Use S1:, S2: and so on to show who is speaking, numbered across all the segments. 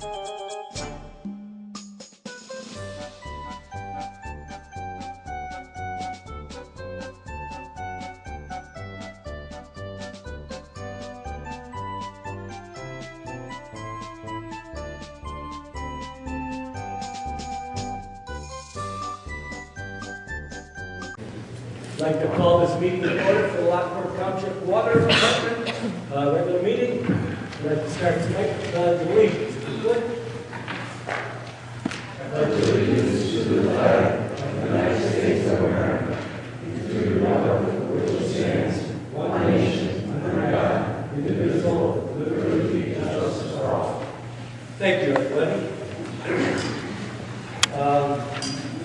S1: I'd like to call this meeting to order for the Lockport Township Water Department regular meeting. I'd like to start tonight with the allegiance. Good. I pledge allegiance to the flag of the United States of America, and to the republic for which it stands, one nation, under God, indivisible, with liberty and justice for all. Thank you, everybody.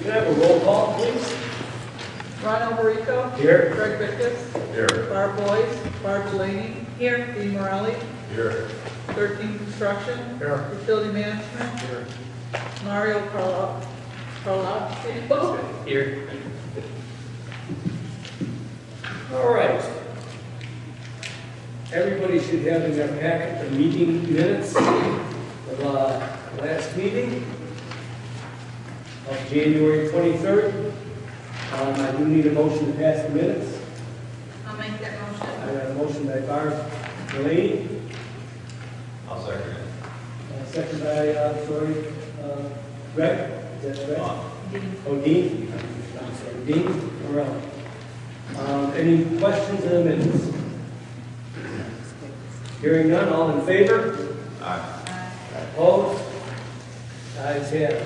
S1: Can I have a roll call, please?
S2: Ron Alberico.
S1: Here.
S2: Greg Vickus.
S3: Here.
S2: Barb Boyce. Barb Delaney. Here. Dean Morelli.
S3: Here.
S2: 13 Construction.
S3: Here.
S2: Utility Management.
S3: Here.
S2: Mario Carlotto.
S1: Here. All right. Everybody should have in their packet the meeting minutes of last meeting of January 23rd. I do need a motion to pass the minutes.
S4: I'll make that motion.
S1: I got a motion by Barb Delaney.
S3: I'll second it.
S1: Second by, Greg. Is that right? Oh, Dean. I'm sorry, Dean Morelli. Any questions on the minutes? Hearing none, all in favor?
S3: Aye.
S1: Opposed? Ayes have it.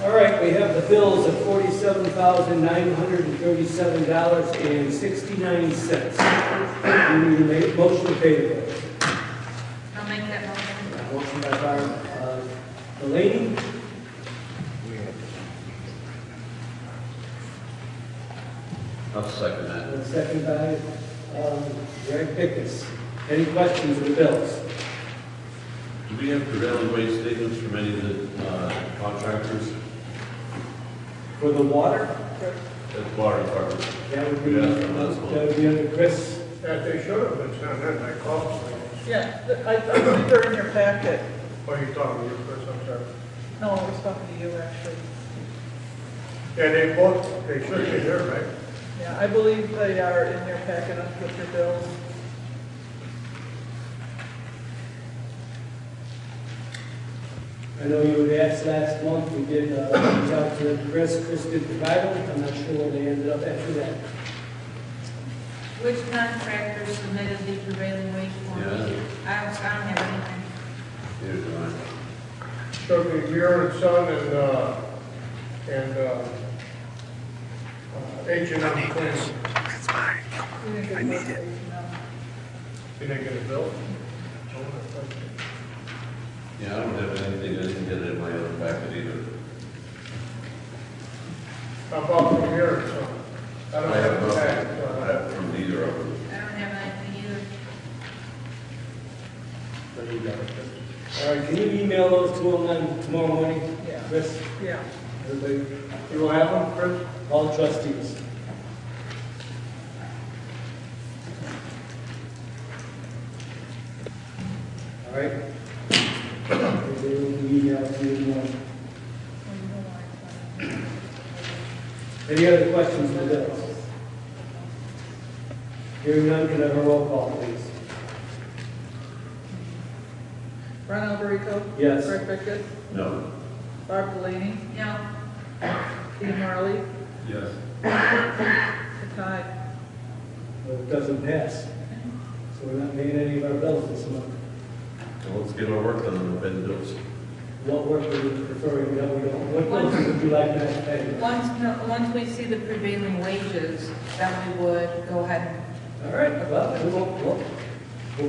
S1: All right, we have the bills of $47,937.69. We need a motion to pay the bills.
S4: I'll make that motion.
S1: Motion by Barb Delaney.
S3: I'll second that.
S1: And second by Greg Vickus. Any questions of the bills?
S3: Do we have prevailing wage statements from any of the contractors?
S1: For the water,
S3: That's water department.
S1: that would be,
S3: Yeah, that's one.
S1: under Chris.
S5: That they should have, it's not that I called.
S2: Yeah, I believe they're in your packet.
S5: What are you talking to, Chris, I'm sorry.
S2: No, I was talking to you actually.
S5: Yeah, they both, they should be there, right?
S2: Yeah, I believe they are in your packet with your bills.
S1: I know you had asked last month, we did reach out to Chris. Chris did provide them. I'm not sure where they ended up after that.
S4: Which contractors submitted the prevailing wage form?
S3: Yeah.
S4: I don't have anything.
S3: Here's mine.
S5: So the Muir and Son and H&M Cleaning.
S2: I need it.
S5: Did they get a bill?
S3: Yeah, I don't have anything, I didn't get it in my other packet either.
S5: How about from Muir and Son? I don't
S3: I have
S5: have a
S3: nothing.
S5: packet.
S3: I have from either of them.
S4: I don't have anything either.
S1: There you go. All right, can you email those to them then tomorrow morning?
S2: Yeah.
S1: Chris,
S2: Yeah.
S1: everybody,
S5: You will have them, Chris?
S1: all trustees. All right? They will email to you in the morning. Any other questions on the bills? Hearing none, can I have a roll call, please?
S2: Ron Alberico.
S1: Yes.
S2: Greg Vickus.
S3: No.
S2: Barb Delaney.
S4: No.
S2: Dean Morelli.
S3: Yes.
S2: It's tied.
S1: Well, it doesn't pass. So we're not paying any of our bills this month.
S3: So let's get our work done and pay the bills.
S1: What work are you preferring? No, we don't. What bills would you like us to pay?
S4: Once we see the prevailing wages, then we would go ahead and.
S1: All right, well, then we'll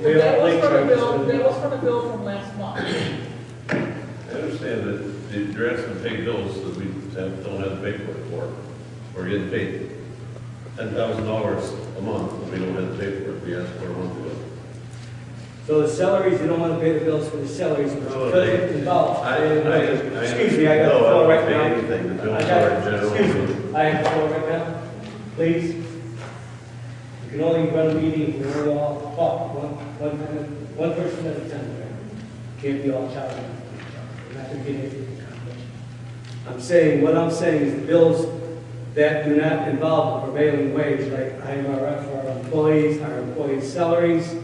S1: pay
S2: That
S1: all
S2: was
S1: late
S2: for the
S1: charges.
S2: bill, that was for the bill from last month.
S3: I understand that you're asking to pay bills that we don't have the paperwork for. We're getting paid $10,000 a month, and we don't have the paperwork we asked for a month ago.
S1: So the salaries, you don't want to pay the bills for the salaries, but
S3: No,
S1: because
S3: they-
S1: it's involved. Excuse me, I got
S3: No,
S1: the floor
S3: I
S1: right
S3: don't pay
S1: now.
S3: anything. The bills
S1: I got-
S3: are in general.
S1: Excuse me, I have the floor right now. Please. You can only run a meeting if you only all talk, one person at a time. Can't be all child labor. We're not going to get anything accomplished. What I'm saying is the bills that do not involve the prevailing wage, like IMRF for our employees' salaries,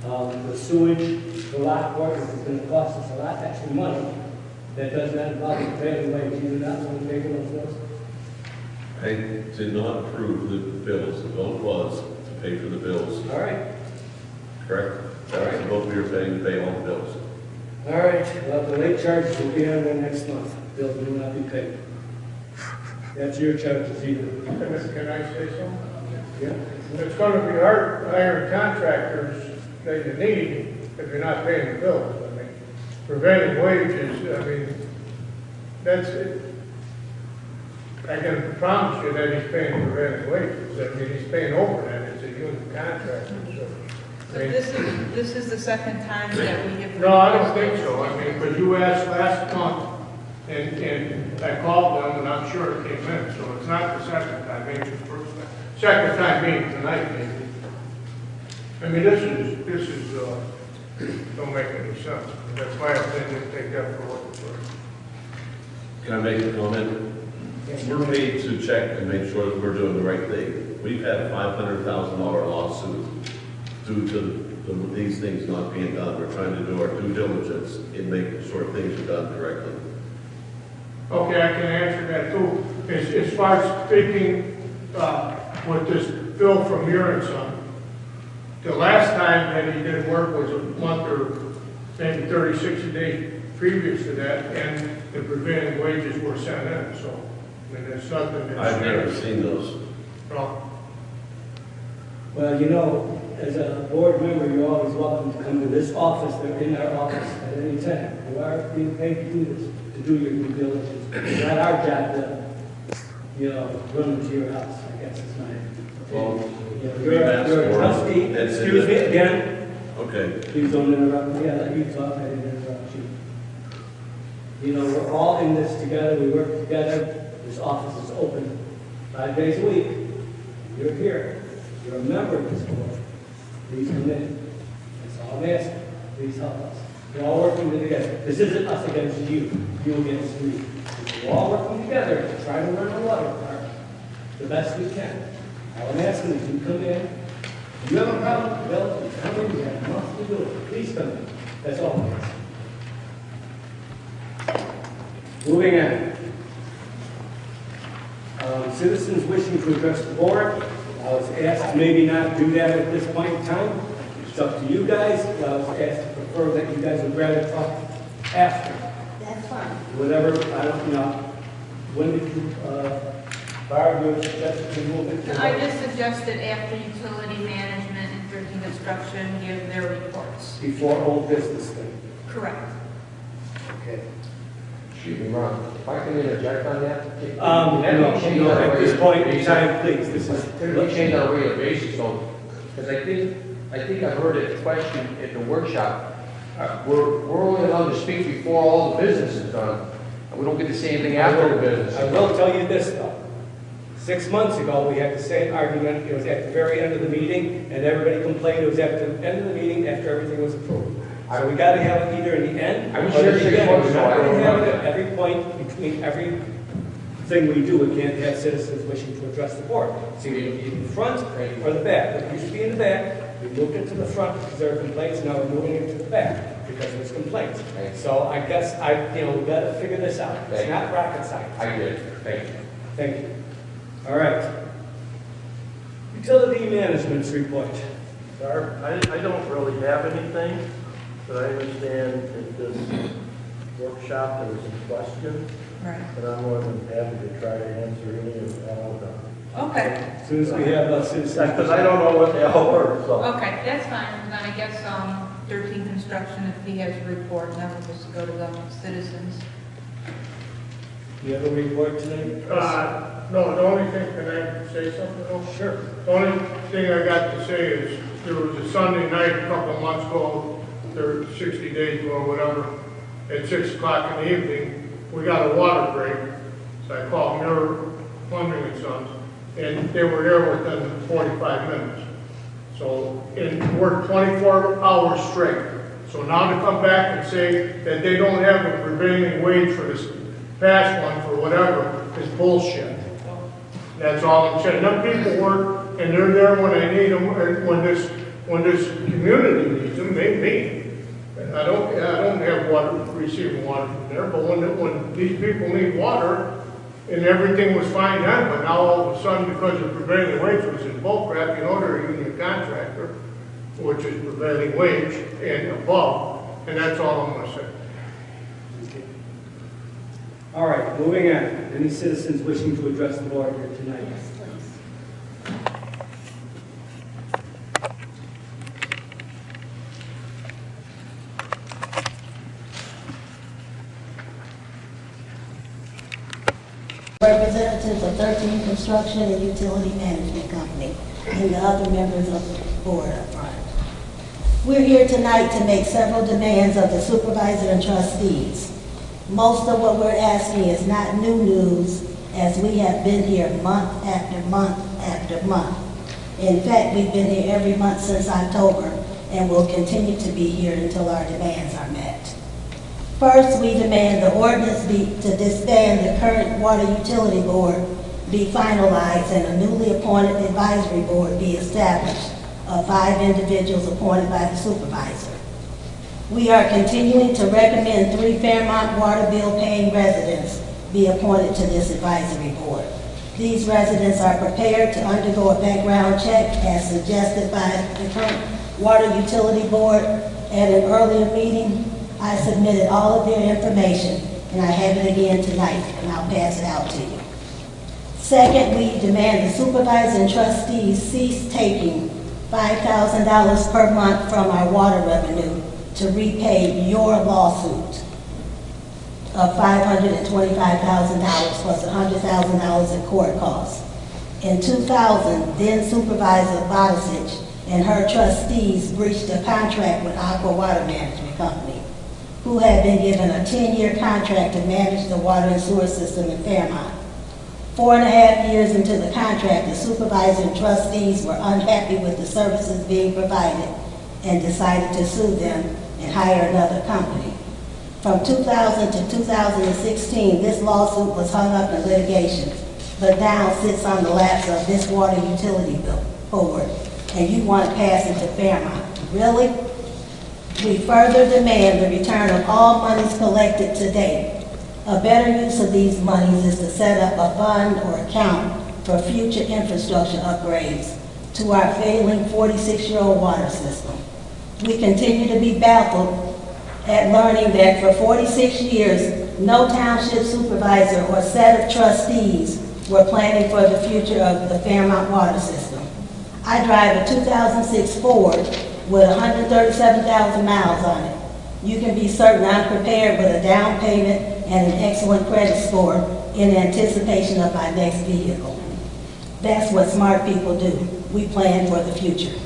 S1: the sewage, the Lockport, which is going to cost us a lot extra money, that does not involve the prevailing wage. You do not want to pay for those bills?
S3: I did not approve the bills. The vote was to pay for the bills,
S1: All right.
S3: correct? That was the vote we were paying to pay all the bills.
S1: All right, well, the late charges will be on there next month. Bills will not be paid. That's your charges either.
S5: Can I say something?
S1: Yeah.
S5: It's gonna be hard hiring contractors that you need if you're not paying the bills. I mean, prevailing wages, I mean, that's it. I can promise you that he's paying prevailing wages. I mean, he's paying over that as a union contractor, so.
S4: So this is the second time that we have.
S5: No, I don't think so. I mean, but you asked last month, and I called them, and I'm sure it came in, so it's not the second time, maybe it's the first time. Second time being tonight, maybe. I mean, this is, don't make any sense. That's my opinion, take that for what it's worth.
S3: Can I make a comment? We're paid to check and make sure that we're doing the right thing. We've had a $500,000 lawsuit due to these things not being done. We're trying to do our due diligence in making sure things are done correctly.
S5: Okay, I can answer that too. As far as speaking with this bill from your son, the last time that he did work was a month or maybe 30, 60 days previous to that, and the prevailing wages were sent in, so, I mean, there's nothing that's...
S3: I've never seen those.
S5: No.
S1: Well, you know, as a board member, you're always welcome to come to this office. They're in our office at any time. You are being paid to do this, to do your due diligence. It's not our job to, you know, run into your house, I guess is my
S3: Well,
S1: opinion. You know,
S3: we've
S1: you're
S3: asked
S1: a
S3: for-
S1: trustee.
S3: that's-
S1: Excuse me again.
S3: Okay.
S1: Please don't interrupt me. I let you talk. I didn't interrupt you. You know, we're all in this together. We work together. This office is open 5 days a week. You're here. You're a member of this board. Please come in. That's all I'm asking. Please help us. We're all working together. This isn't us against you. You against me. We're all working together to try to run the water department the best we can. All I'm asking is you come in. If you have a problem, Bill, you come in. You have nothing to do with it. Please come in. That's all I'm asking. Moving on. Citizens wishing to address the board. I was asked to maybe not do that at this point in time. It's up to you guys. I was asked to prefer that you guys would rather talk after.
S6: That's fine.
S1: Whatever, I don't know. When did you, Barb, you suggested to move it? to-
S4: I just suggested after utility management and 13 construction give their reports.
S1: Before old business thing.
S4: Correct.
S1: Okay.
S7: Excuse me, Ron, if I can interject on that?
S1: No, at this point in time, please, this is.
S7: Can we change our regular basis, so, because I think I heard a question at the workshop. We're only allowed to speak before all the business is done, and we don't get to say anything after the business.
S1: I will tell you this, though. 6 months ago, we had the same argument. It was at the very end of the meeting, and everybody complained it was at the end of the meeting after everything was approved. So we got to have it either in the end
S7: I
S1: or
S7: was
S1: the
S7: here 6
S1: beginning.
S7: months
S1: We're
S7: ago,
S1: not
S7: I
S1: going
S7: don't
S1: to have it
S7: remember.
S1: at every point between every thing we do. We can't have citizens wishing to address the board. So you need in the front or the back. It used to be in the back. We moved it to the front because there were complaints. Now we're moving it to the back because there's complaints. So I guess we got to figure this out. It's not rocket science.
S7: I did, thank you.
S1: Thank you. All right. Utility management's report.
S8: Barb, I don't really have anything, but I understand at this workshop there was a question,
S4: Right.
S8: but I'm more than happy to try to answer any of all of them.
S4: Okay.
S1: As soon as we have citizens.
S8: Because I don't know what they all were, so.
S4: Okay, that's fine. And then I guess 13 construction, if he has a report, and then we'll just go to the citizens.
S1: You have a report tonight?
S5: No, the only thing, can I say something else?
S1: Sure.
S5: The only thing I got to say is, there was a Sunday night a couple of months ago, 60 days ago, or whatever, at 6 o'clock in the evening, we got a water break. So I called Muir Plumbing and Sons, and they were there within 45 minutes. So, it worked 24 hours straight. So now to come back and say that they don't have a prevailing wage for this past one for whatever is bullshit. That's all I'm saying. Them people work and they're there when I need them, or when this community needs them, me. And I don't have water, receiving water from there, but when these people need water, and everything was fine then, but now all of a sudden, because the prevailing wage was in bull crap, they're a union contractor, which is prevailing wage and above, and that's all I'm gonna say.
S1: All right, moving on. Any citizens wishing to address the board here tonight?
S6: Representatives of 13 Construction and Utility Management Company, and the other members of the board up front. We're here tonight to make several demands of the supervisor and trustees. Most of what we're asking is not new news, as we have been here month after month after month. In fact, we've been here every month since October, and will continue to be here until our demands are met. First, we demand the ordinance to disband the current water utility board be finalized and a newly appointed advisory board be established of 5 individuals appointed by the supervisor. We are continuing to recommend 3 Fairmont water bill paying residents be appointed to this advisory board. These residents are prepared to undergo a background check as suggested by the current water utility board. At an earlier meeting, I submitted all of their information, and I have it again tonight, and I'll pass it out to you. Second, we demand the supervisor and trustees cease taking $5,000 per month from our water revenue to repay your lawsuit of $525,000 plus $100,000 in court costs. In 2000, then Supervisor Bodicic and her trustees breached a contract with Aqua Water Management Company, who had been given a 10-year contract to manage the water and sewer system in Fairmont. 4.5 years into the contract, the supervisor and trustees were unhappy with the services being provided and decided to sue them and hire another company. From 2000 to 2016, this lawsuit was hung up in litigation, but now sits on the laps of this water utility board, and you want to pass it to Fairmont. Really? We further demand the return of all monies collected to date. A better use of these monies is to set up a fund or account for future infrastructure upgrades to our failing 46-year-old water system. We continue to be baffled at learning that for 46 years, no township supervisor or set of trustees were planning for the future of the Fairmont water system. I drive a 2006 Ford with 137,000 miles on it. You can be certain I'm prepared with a down payment and an excellent credit score in anticipation of my next vehicle. That's what smart people do. We plan for the future.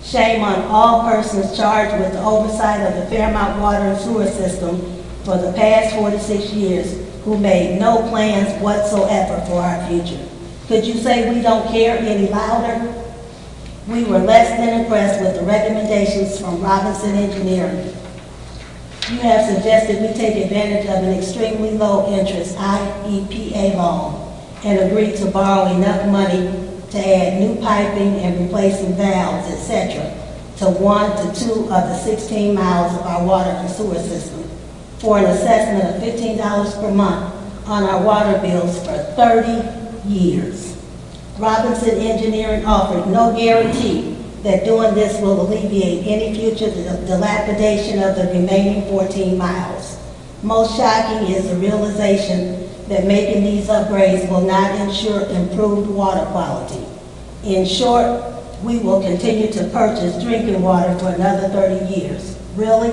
S6: Shame on all persons charged with the oversight of the Fairmont water and sewer system for the past 46 years who made no plans whatsoever for our future. Could you say we don't care any louder? We were less than impressed with the recommendations from Robinson Engineering. You have suggested we take advantage of an extremely low interest IEPA loan and agree to borrow enough money to add new piping and replacing valves, etc., to 1 to 2 of the 16 miles of our water and sewer system for an assessment of $15 per month on our water bills for 30 years. Robinson Engineering offered no guarantee that doing this will alleviate any future dilapidation of the remaining 14 miles. Most shocking is the realization that making these upgrades will not ensure improved water quality. In short, we will continue to purchase drinking water for another 30 years. Really?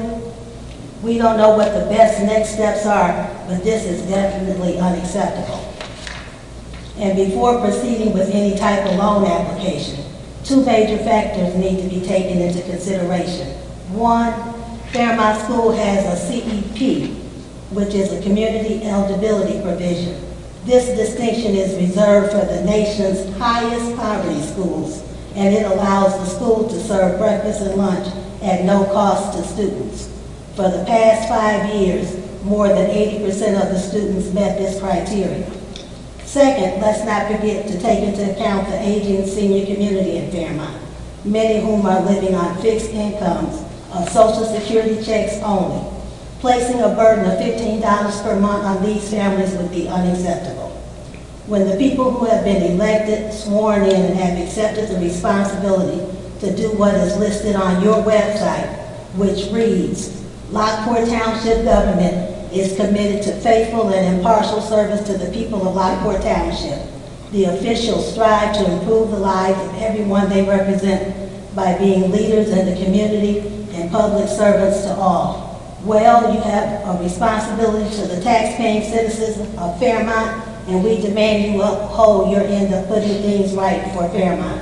S6: We don't know what the best next steps are, but this is definitely unacceptable. And before proceeding with any type of loan application, 2 major factors need to be taken into consideration. 1, Fairmont School has a CEP, which is a community eligibility provision. This distinction is reserved for the nation's highest poverty schools, and it allows the school to serve breakfast and lunch at no cost to students. For the past 5 years, more than 80% of the students met this criteria. Second, let's not forget to take into account the aging senior community in Fairmont, many of whom are living on fixed incomes of Social Security checks only. Placing a burden of $15 per month on these families would be unacceptable. When the people who have been elected, sworn in, and have accepted the responsibility to do what is listed on your website, which reads, Lockport Township government is committed to faithful and impartial service to the people of Lockport Township. The officials strive to improve the lives of everyone they represent by being leaders in the community and public servants to all. Well, you have a responsibility to the tax-paying citizens of Fairmont, and we demand you uphold your end of putting things right for Fairmont.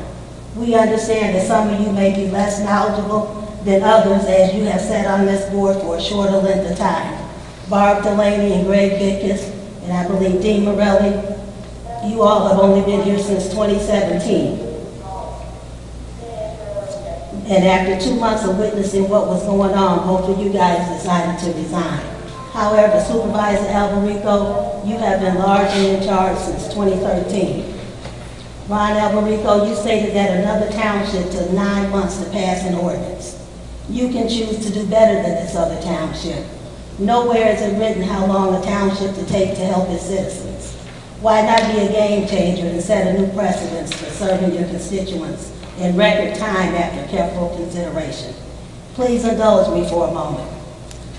S6: We understand that some of you may be less knowledgeable than others, as you have sat on this board for a shorter length of time. Barb Delaney and Greg Bickus, and I believe Dean Morelli, you all have only been here since 2017. And after 2 months of witnessing what was going on, both of you guys decided to resign. However, Supervisor Alberico, you have been largely in charge since 2013. Ron Alberico, you stated that another township took 9 months to pass an ordinance. You can choose to do better than this other township. Nowhere is it written how long a township to take to help its citizens. Why not be a game changer and set a new precedence for serving your constituents in record time after careful consideration? Please indulge me for a moment.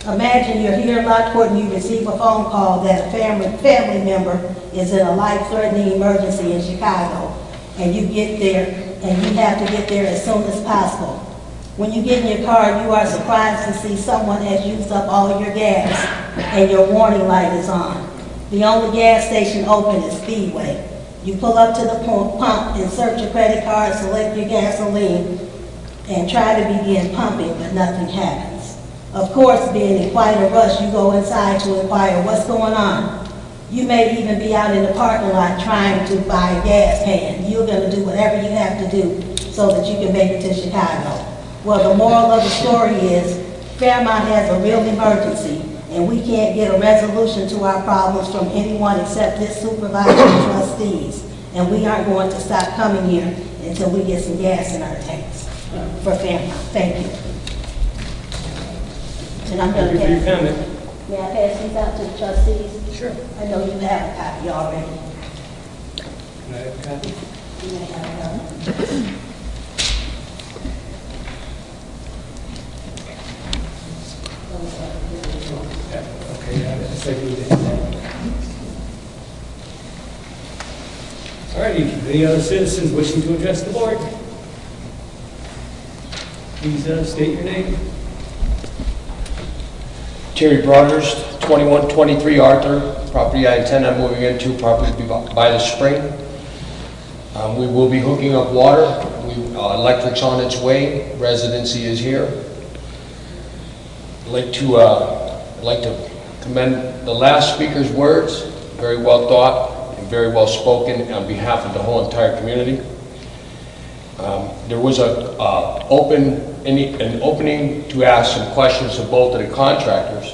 S6: Imagine you're here in Lockport and you receive a phone call that a family member is in a life-threatening emergency in Chicago, and you get there and you have to get there as soon as possible. When you get in your car, you are surprised to see someone has used up all your gas and your warning light is on. The only gas station open is Speedway. You pull up to the pump, insert your credit card, select your gasoline, and try to begin pumping, but nothing happens. Of course, being in quite a rush, you go inside to inquire what's going on. You may even be out in the parking lot trying to buy a gas can. You're going to do whatever you have to do so that you can make it to Chicago. Well, the moral of the story is Fairmont has a real emergency, and we can't get a resolution to our problems from anyone except this supervisor and trustees. And we aren't going to stop coming here until we get some gas in our tanks for Fairmont. Thank you. And I'm going to
S1: Thank you for your comment.
S6: May I pass these out to the trustees?
S1: Sure.
S6: I know you have a copy already.
S1: Can I have a copy?
S6: You may have a copy.
S1: Okay, I said you did. All righty, any other citizens wishing to address the board? Please state your name.
S7: Terry Brothers, 2123 Arthur, property I intend on moving into probably by the spring. We will be hooking up water. Electric's on its way. Residency is here. I'd like to commend the last speaker's words. Very well thought and very well spoken on behalf of the whole entire community. There was an opening to ask some questions of both of the contractors,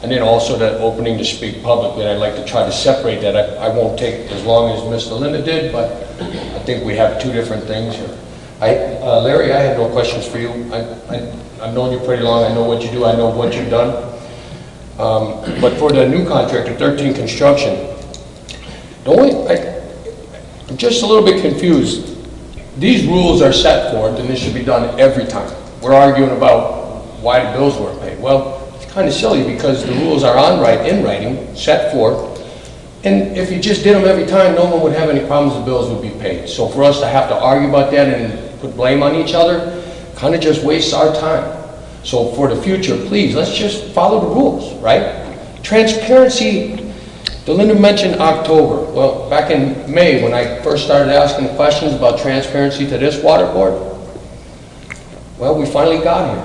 S7: and then also that opening to speak publicly. And I'd like to try to separate that. I won't take as long as Mr. Linda did, but I think we have two different things here. Larry, I have no questions for you. I've known you pretty long. I know what you do. I know what you've done. But for the new contractor, 13 Construction, I'm just a little bit confused. These rules are set forth, and this should be done every time. We're arguing about why the bills weren't paid. Well, it's kind of silly because the rules are in writing, set forth, and if you just did them every time, no one would have any problems. The bills would be paid. So for us to have to argue about that and put blame on each other kind of just wastes our time. So for the future, please, let's just follow the rules, right? Transparency. Delinda mentioned October. Well, back in May, when I first started asking questions about transparency to this water board, well, we finally got here.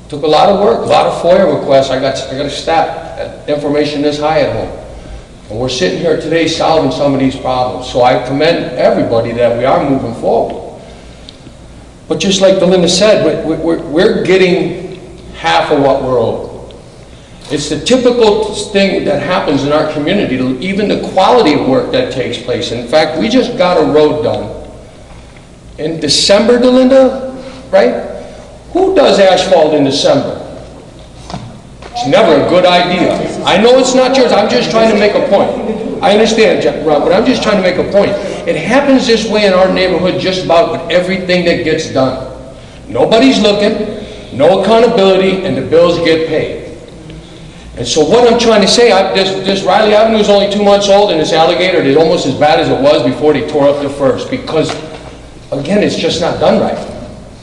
S7: Took a lot of work, a lot of FOIA requests. I got a stack, information this high at home. And we're sitting here today solving some of these problems. So I commend everybody that we are moving forward. But just like Delinda said, we're getting half of what we're owed. It's the typical thing that happens in our community, even the quality of work that takes place. In fact, we just got a road done in December, Delinda, right? Who does asphalt in December? It's never a good idea. I know it's not yours, I'm just trying to make a point. I understand, Rob, but I'm just trying to make a point. It happens this way in our neighborhood just about with everything that gets done. Nobody's looking, no accountability, and the bills get paid. And so what I'm trying to say, this Riley Avenue is only 2 months old, and this Alligator is almost as bad as it was before they tore up the first, because, again, it's just not done right.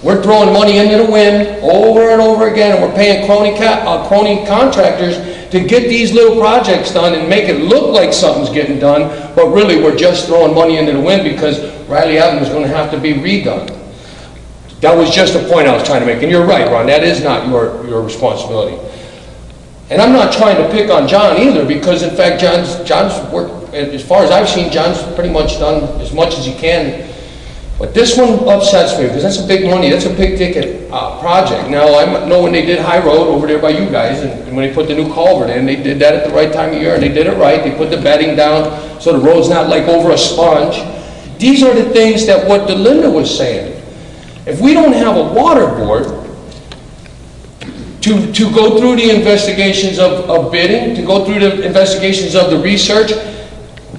S7: We're throwing money into the wind over and over again, and we're paying crony contractors to get these little projects done and make it look like something's getting done, but really we're just throwing money into the wind because Riley Avenue is going to have to be redone. That was just a point I was trying to make, and you're right, Ron, that is not your responsibility. And I'm not trying to pick on John either, because in fact John's work, as far as I've seen, John's pretty much done as much as he can. But this one upsets me because that's a big money, that's a big ticket project. Now I know when they did High Road over there by you guys, and when they put the new culvert in, they did that at the right time of year, and they did it right. They put the bedding down so the road's not like over a sponge. These are the things that what Delinda was saying. If we don't have a water board to go through the investigations of bidding, to go through the investigations of the research,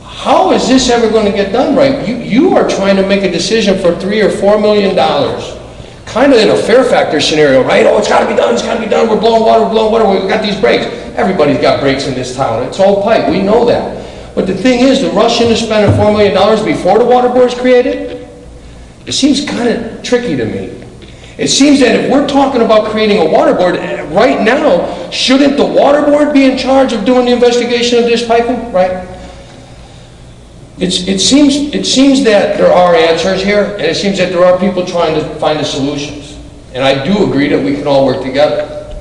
S7: how is this ever going to get done right? You are trying to make a decision for $3 or $4 million, kind of in a fear factor scenario, right? Oh, it's got to be done, it's got to be done, we're blowing water, we've got these brakes. Everybody's got brakes in this town, it's all pipe, we know that. But the thing is, the rush into spending $4 million before the water board is created, it seems kind of tricky to me. It seems that if we're talking about creating a water board, right now, shouldn't the water board be in charge of doing the investigation of this piping, right? It seems that there are answers here, and it seems that there are people trying to find the solutions. And I do agree that we can all work together.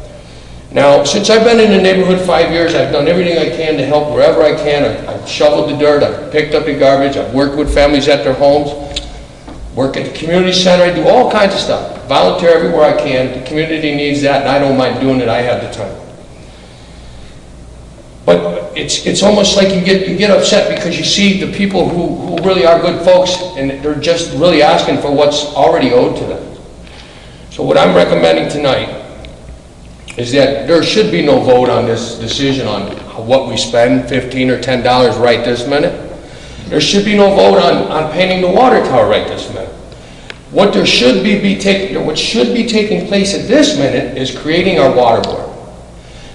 S7: Now, since I've been in the neighborhood 5 years, I've done everything I can to help wherever I can. I've shoveled the dirt, I've picked up the garbage, I've worked with families at their homes, work at the community center, I do all kinds of stuff. Volunteer everywhere I can. The community needs that, and I don't mind doing it, I have the time. But it's almost like you get upset because you see the people who really are good folks, and they're just really asking for what's already owed to them. So what I'm recommending tonight is that there should be no vote on this decision on what we spend, $15 or $10 right this minute. There should be no vote on painting the water tower right this minute. What should be taking place at this minute is creating our water board.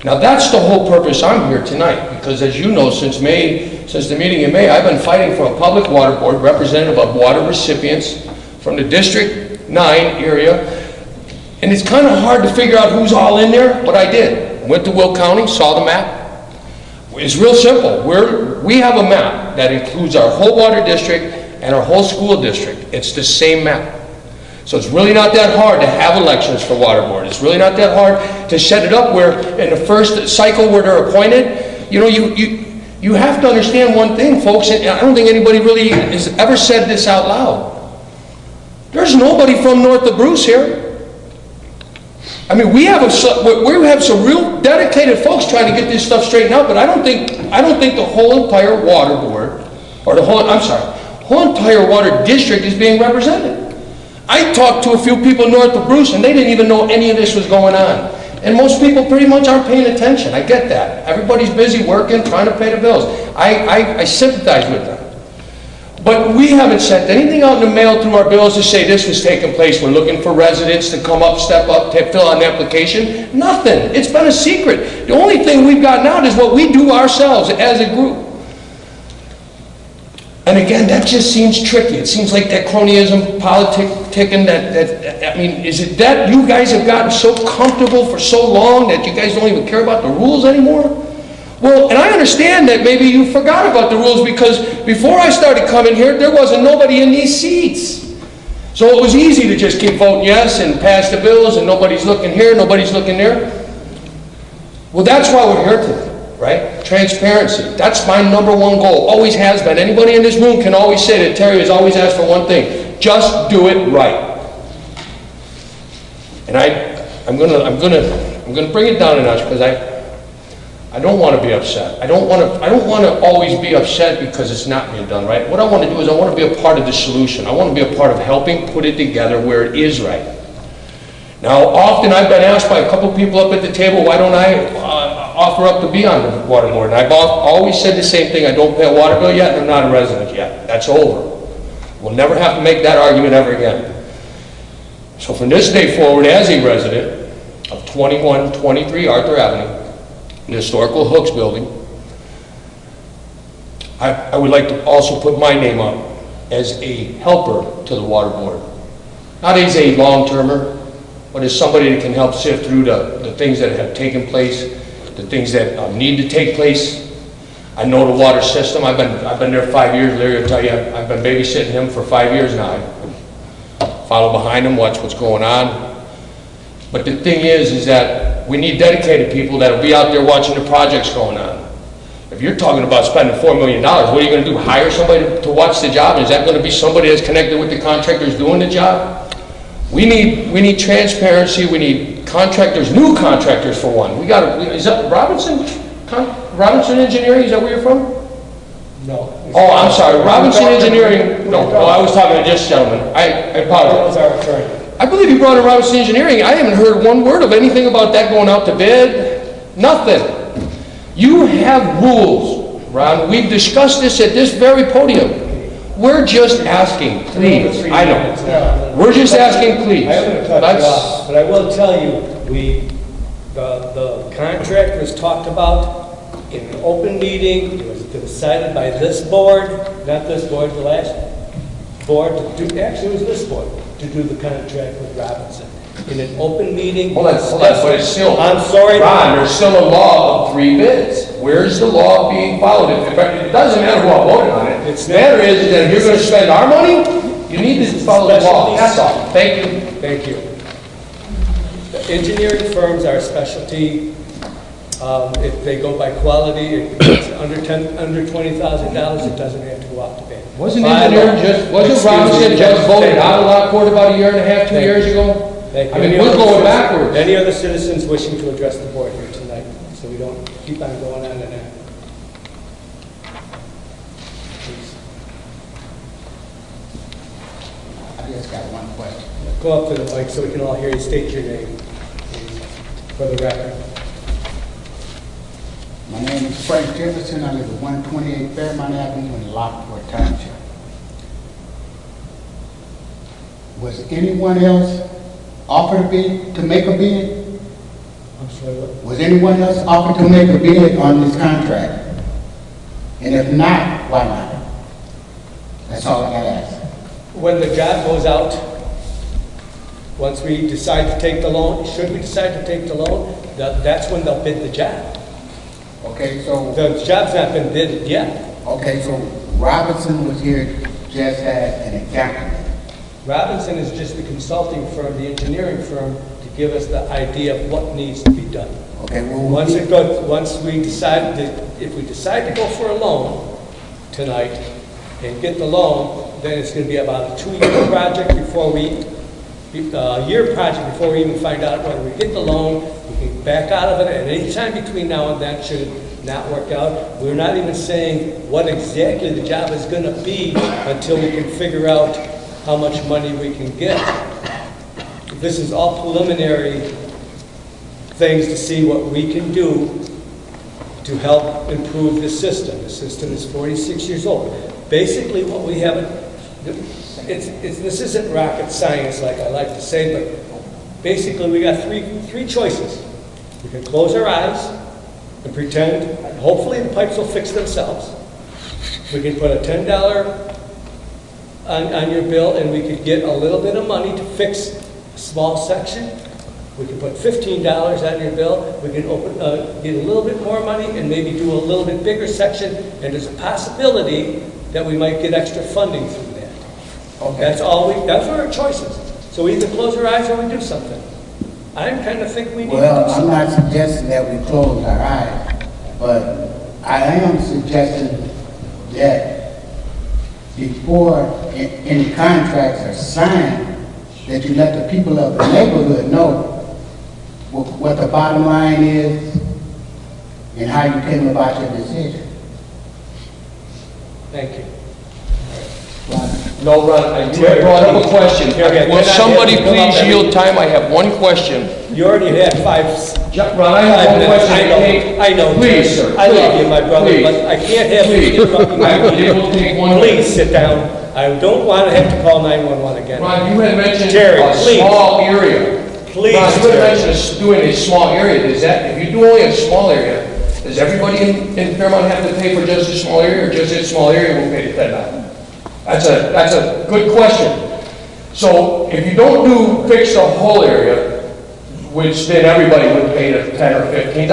S7: Now that's the whole purpose I'm here tonight, because as you know, since the meeting in May, I've been fighting for a public water board representative of water recipients from the District 9 area. And it's kind of hard to figure out who's all in there, but I did. Went to Will County, saw the map. It's real simple. We have a map that includes our whole water district and our whole school district. It's the same map. So it's really not that hard to have elections for water board. It's really not that hard to set it up where in the first cycle where they're appointed, you know, you have to understand one thing, folks, and I don't think anybody really has ever said this out loud. There's nobody from north of Bruce here. I mean, we have some real dedicated folks trying to get this stuff straightened out, but I don't think the whole entire water board, or the whole entire water district is being represented. I talked to a few people north of Bruce, and they didn't even know any of this was going on. And most people pretty much aren't paying attention. I get that. Everybody's busy working, trying to pay the bills. I sympathize with them. But we haven't sent anything out in the mail through our bills to say this was taking place. We're looking for residents to come up, step up, to fill out an application. Nothing. It's been a secret. The only thing we've gotten out is what we do ourselves as a group. And again, that just seems tricky. It seems like that cronyism, politicking, I mean, is it that you guys have gotten so comfortable for so long that you guys don't even care about the rules anymore? Well, and I understand that maybe you forgot about the rules because before I started coming here, there wasn't nobody in these seats. So it was easy to just keep voting yes and pass the bills and nobody's looking here, nobody's looking there. Well, that's why we're here today, right? Transparency. That's my number one goal. Always has been. Anybody in this room can always say that Terry has always asked for one thing. Just do it right. And I'm gonna I'm gonna bring it down a notch because I don't want to be upset. I don't want to always be upset because it's not being done right. What I want to do is I want to be a part of the solution. I want to be a part of helping put it together where it is right. Now, often I've been asked by a couple people up at the table, why don't I offer up to be on the water board? And I've always said the same thing. I don't pay a water bill yet, and I'm not a resident yet. That's over. We'll never have to make that argument ever again. So from this day forward, as a resident of 2123 Arthur Avenue, the historical Hooks building, I would like to also put my name up as a helper to the water board. Not as a long-termer, but as somebody that can help sift through the things that have taken place, the things that need to take place. I know the water system. I've been there 5 years. Larry will tell you, I've been babysitting him for 5 years now. I follow behind him, watch what's going on. But the thing is that we need dedicated people that will be out there watching the projects going on. If you're talking about spending $4 million, what are you going to do? Hire somebody to watch the job? Is that going to be somebody that's connected with the contractors doing the job? We need transparency. We need contractors, new contractors for one. Is that Robinson Engineering? Is that where you're from?
S1: No.
S7: Oh, I'm sorry. Robinson Engineering. No, I was talking to this gentleman. I apologize.
S1: That was our attorney.
S7: I believe you brought in Robinson Engineering. I haven't heard one word of anything about that going out to bid. Nothing. You have rules, Ron. We've discussed this at this very podium. We're just asking, please. I know. We're just asking, please.
S1: I am going to cut you off, but I will tell you, the contract was talked about in an open meeting. It was decided by this board, not this board, the last board. Actually, it was this board to do the contract with Robinson. In an open meeting.
S7: Hold on, but it's still,
S1: I'm sorry,
S7: Ron, there's still a law of 3 bids. Where's the law being followed? It doesn't matter who I voted on it. The matter is that if you're going to spend our money, you need to follow the law. That's all. Thank you.
S1: Thank you. The engineering firms are a specialty. If they go by quality, if it's under $20,000, it doesn't have to go out to bid.
S7: Wasn't Robinson just voted out of Lockport about a year and a half, 2 years ago?
S1: Thank you.
S7: I mean, we're going backwards.
S1: Any other citizens wishing to address the board here tonight, so we don't keep on going on and on. Please.
S9: I just got one question.
S1: Go up to the mic so we can all hear you. State your name, please, for the record.
S9: My name is Frank Jefferson. I live at 128 Fairmont Avenue in Lockport Township. Was anyone else offered a bid, to make a bid?
S1: I'm sorry, what?
S9: Was anyone else offered to make a bid on this contract? And if not, why not? That's all I got to ask.
S1: When the job goes out, once we decide to take the loan, should we decide to take the loan, that's when they'll bid the job.
S9: Okay, so...
S1: The job's not been bid yet.
S9: Okay, so Robinson was here, just had an example.
S1: Robinson is just the consulting firm, the engineering firm, to give us the idea of what needs to be done.
S9: Okay, well...
S1: Once we decide, if we decide to go for a loan tonight and get the loan, then it's going to be about a 2-year project before we even find out whether we get the loan. We can back out of it at any time between now and then should it not work out. We're not even saying what exactly the job is going to be until we can figure out how much money we can get. This is all preliminary things to see what we can do to help improve the system. The system is 46 years old. Basically what we have, this isn't rocket science like I like to say, but basically we got three choices. We can close our eyes and pretend, hopefully the pipes will fix themselves. We can put a $10 on your bill and we could get a little bit of money to fix a small section. We can put $15 on your bill. We can get a little bit more money and maybe do a little bit bigger section. And there's a possibility that we might get extra funding through that. Okay. That's are our choices. So we either close our eyes or we do something. I kind of think we need to do something.
S9: I'm not suggesting that we close our eyes, but I am suggesting that before any contracts are signed, that you let the people of the neighborhood know what the bottom line is and how you came about your decision.
S1: Thank you.
S7: No, Ron, I brought up a question. Will somebody please yield time? I have one question.
S1: You already had 5.
S7: Ron, I have one question.
S1: I know.
S7: Please, sir.
S1: I love you, my brother,
S7: Please.
S1: but I can't have you interrupting
S7: I will
S1: me.
S7: take one.
S1: Please sit down. I don't want to have to call 911 again.
S7: Ron, you had mentioned
S1: Jerry,
S7: a
S1: please.
S7: small area.
S1: Please,
S7: Ron, you
S1: Jerry.
S7: had mentioned doing a small area. Does that, if you do only a small area, does everybody in Fairmont have to pay for just a small area, or just a small area will pay the $10? That's a good question. So if you don't fix the whole area, which then everybody would pay the $10 or $15.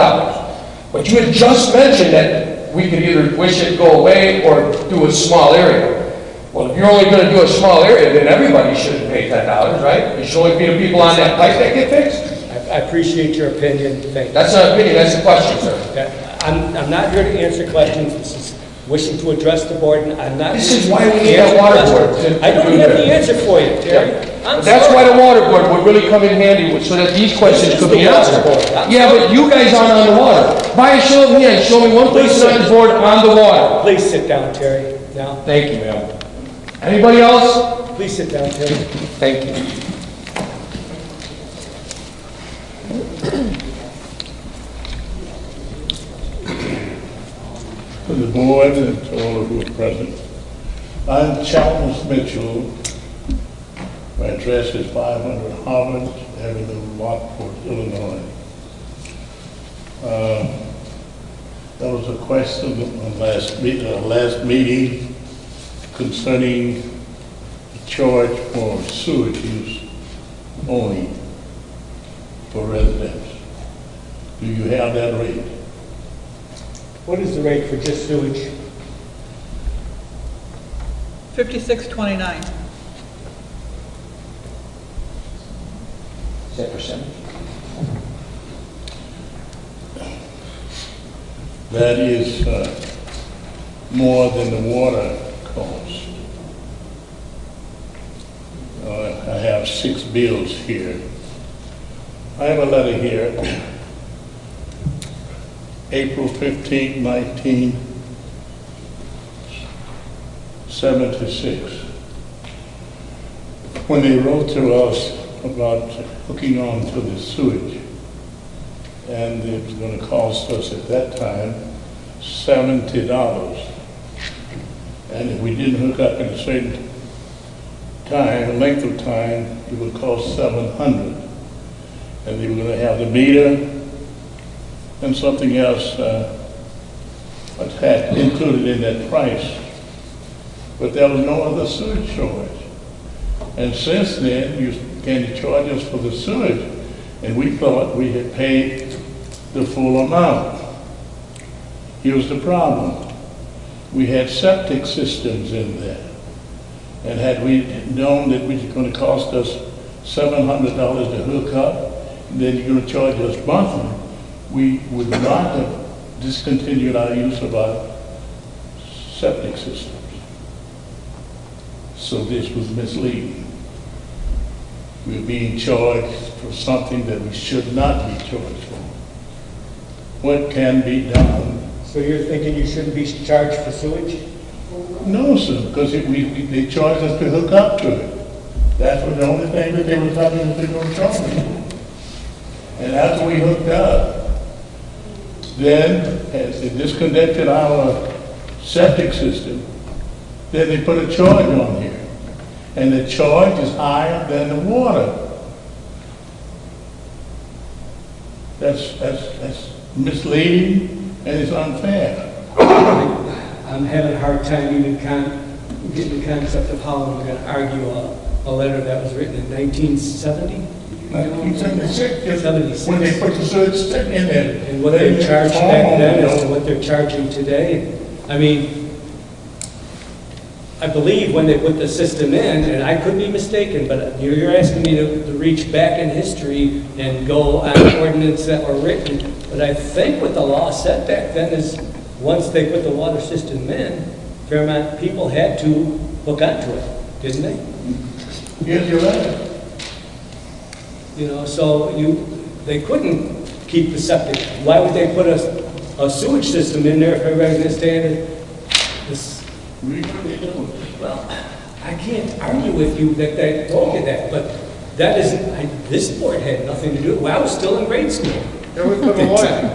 S7: But you had just mentioned that we could either wish it go away or do a small area. Well, if you're only going to do a small area, then everybody shouldn't pay $10, right? You should only pay the people on that pipe that get fixed.
S1: I appreciate your opinion. Thank you.
S7: That's not an opinion, that's a question, sir.
S1: I'm not here to answer questions. This is wishing to address the board, and I'm not.
S7: This is why we need a water board.
S1: I don't have the answer for you, Terry. I'm
S7: That's
S1: sorry.
S7: why the water board would really come in handy, so that these questions could be answered. Yeah, but you guys aren't on the water. By a show of hands, show me one person on the board on the water.
S1: Please sit down, Terry. Now,
S7: Thank you, ma'am. Anybody else?
S1: please sit down, Terry.
S7: Thank you.
S10: To the board and to all who are present. I'm Charles Mitchell. My address is 500 Harvard Avenue, Lockport, Illinois. There was a question on last meeting concerning the charge for sewage use only for residents. Do you have that rate?
S1: What is the rate for just sewage?
S2: $56.29.
S7: Is that percentage?
S10: That is more than the water cost. I have 6 bills here. I have a letter here, April 15, 1976. When they wrote to us about hooking on to the sewage, and it was going to cost us at that time $70. And if we didn't hook up in a certain time, length of time, it would cost $700. And they were going to have the meter and something else attached, included in that price. But there was no other sewage charge. And since then, you began to charge us for the sewage, and we thought we had paid the full amount. Here's the problem. We had septic systems in there. And had we known that it was going to cost us $700 to hook up, and then you're going to charge us monthly, we would not have discontinued our use of our septic systems. So this was misleading. We're being charged for something that we should not be charged for. What can be done?
S1: So you're thinking you shouldn't be charged for sewage?
S10: No, sir, because they charged us to hook up to it. That was the only thing that they were telling us they were going to charge us for. And after we hooked up, then as they disconnected our septic system, then they put a charge on here. And the charge is higher than the water. That's misleading and it's unfair.
S1: I'm having a hard time even getting the concept of how I'm going to argue a letter that was written in 1970.
S10: 1976, when they put the sewage system in there.
S1: And what they charged back then and what they're charging today. I mean, I believe when they put the system in, and I could be mistaken, but you're asking me to reach back in history and go on ordinances that were written. But I think what the law said back then is once they put the water system in, Fairmont people had to hook onto it, didn't they?
S10: Here's your letter.
S1: You know, so they couldn't keep the septic. Why would they put a sewage system in there if everybody's gonna stay in it? Well, I can't argue with you that they told you that, but that isn't, this board had nothing to do, well, I was still in grade school.
S5: There we put a lawyer.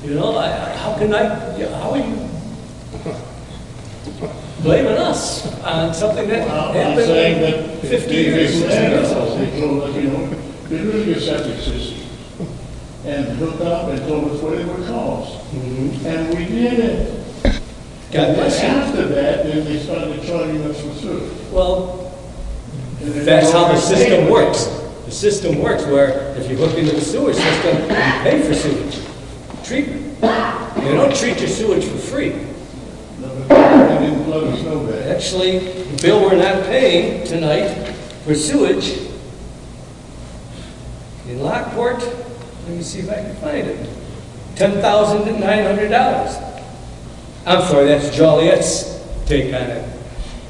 S1: You know, how can I, how are you blaming us on something that
S10: I'm
S1: happened
S10: saying that
S1: 50 years, 60 years ago?
S10: they told us, you know, we look at septic system and hooked up and told us what it would cost. And we did it.
S1: God bless you.
S10: After that, then they started charging us for sewage.
S1: Well,
S10: And then
S1: that's how the
S10: they
S1: system
S10: paid
S1: works. The system works where if you hook into the sewage system, you pay for sewage treatment. You don't treat your sewage for free.
S10: They didn't let us know that.
S1: Actually, the bill we're not paying tonight for sewage in Lockport, let me see if I can find it, $10,900. I'm sorry, that's Joliet's take on it.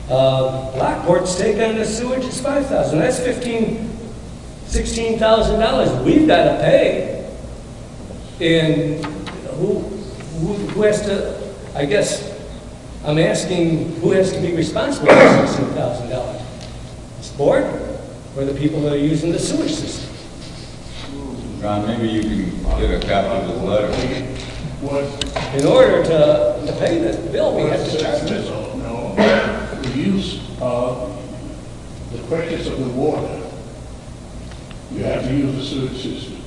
S1: Lockport's take on the sewage is $5,000. That's $16,000 we've got to pay. And who has to, I guess, I'm asking, who has to be responsible for $16,000? This board or the people that are using the sewage system?
S11: Ron, maybe you can get a copy of this letter.
S1: In order to pay the bill, we have to charge it.
S10: No, the use of the purchase of the water, you have to use the sewage system.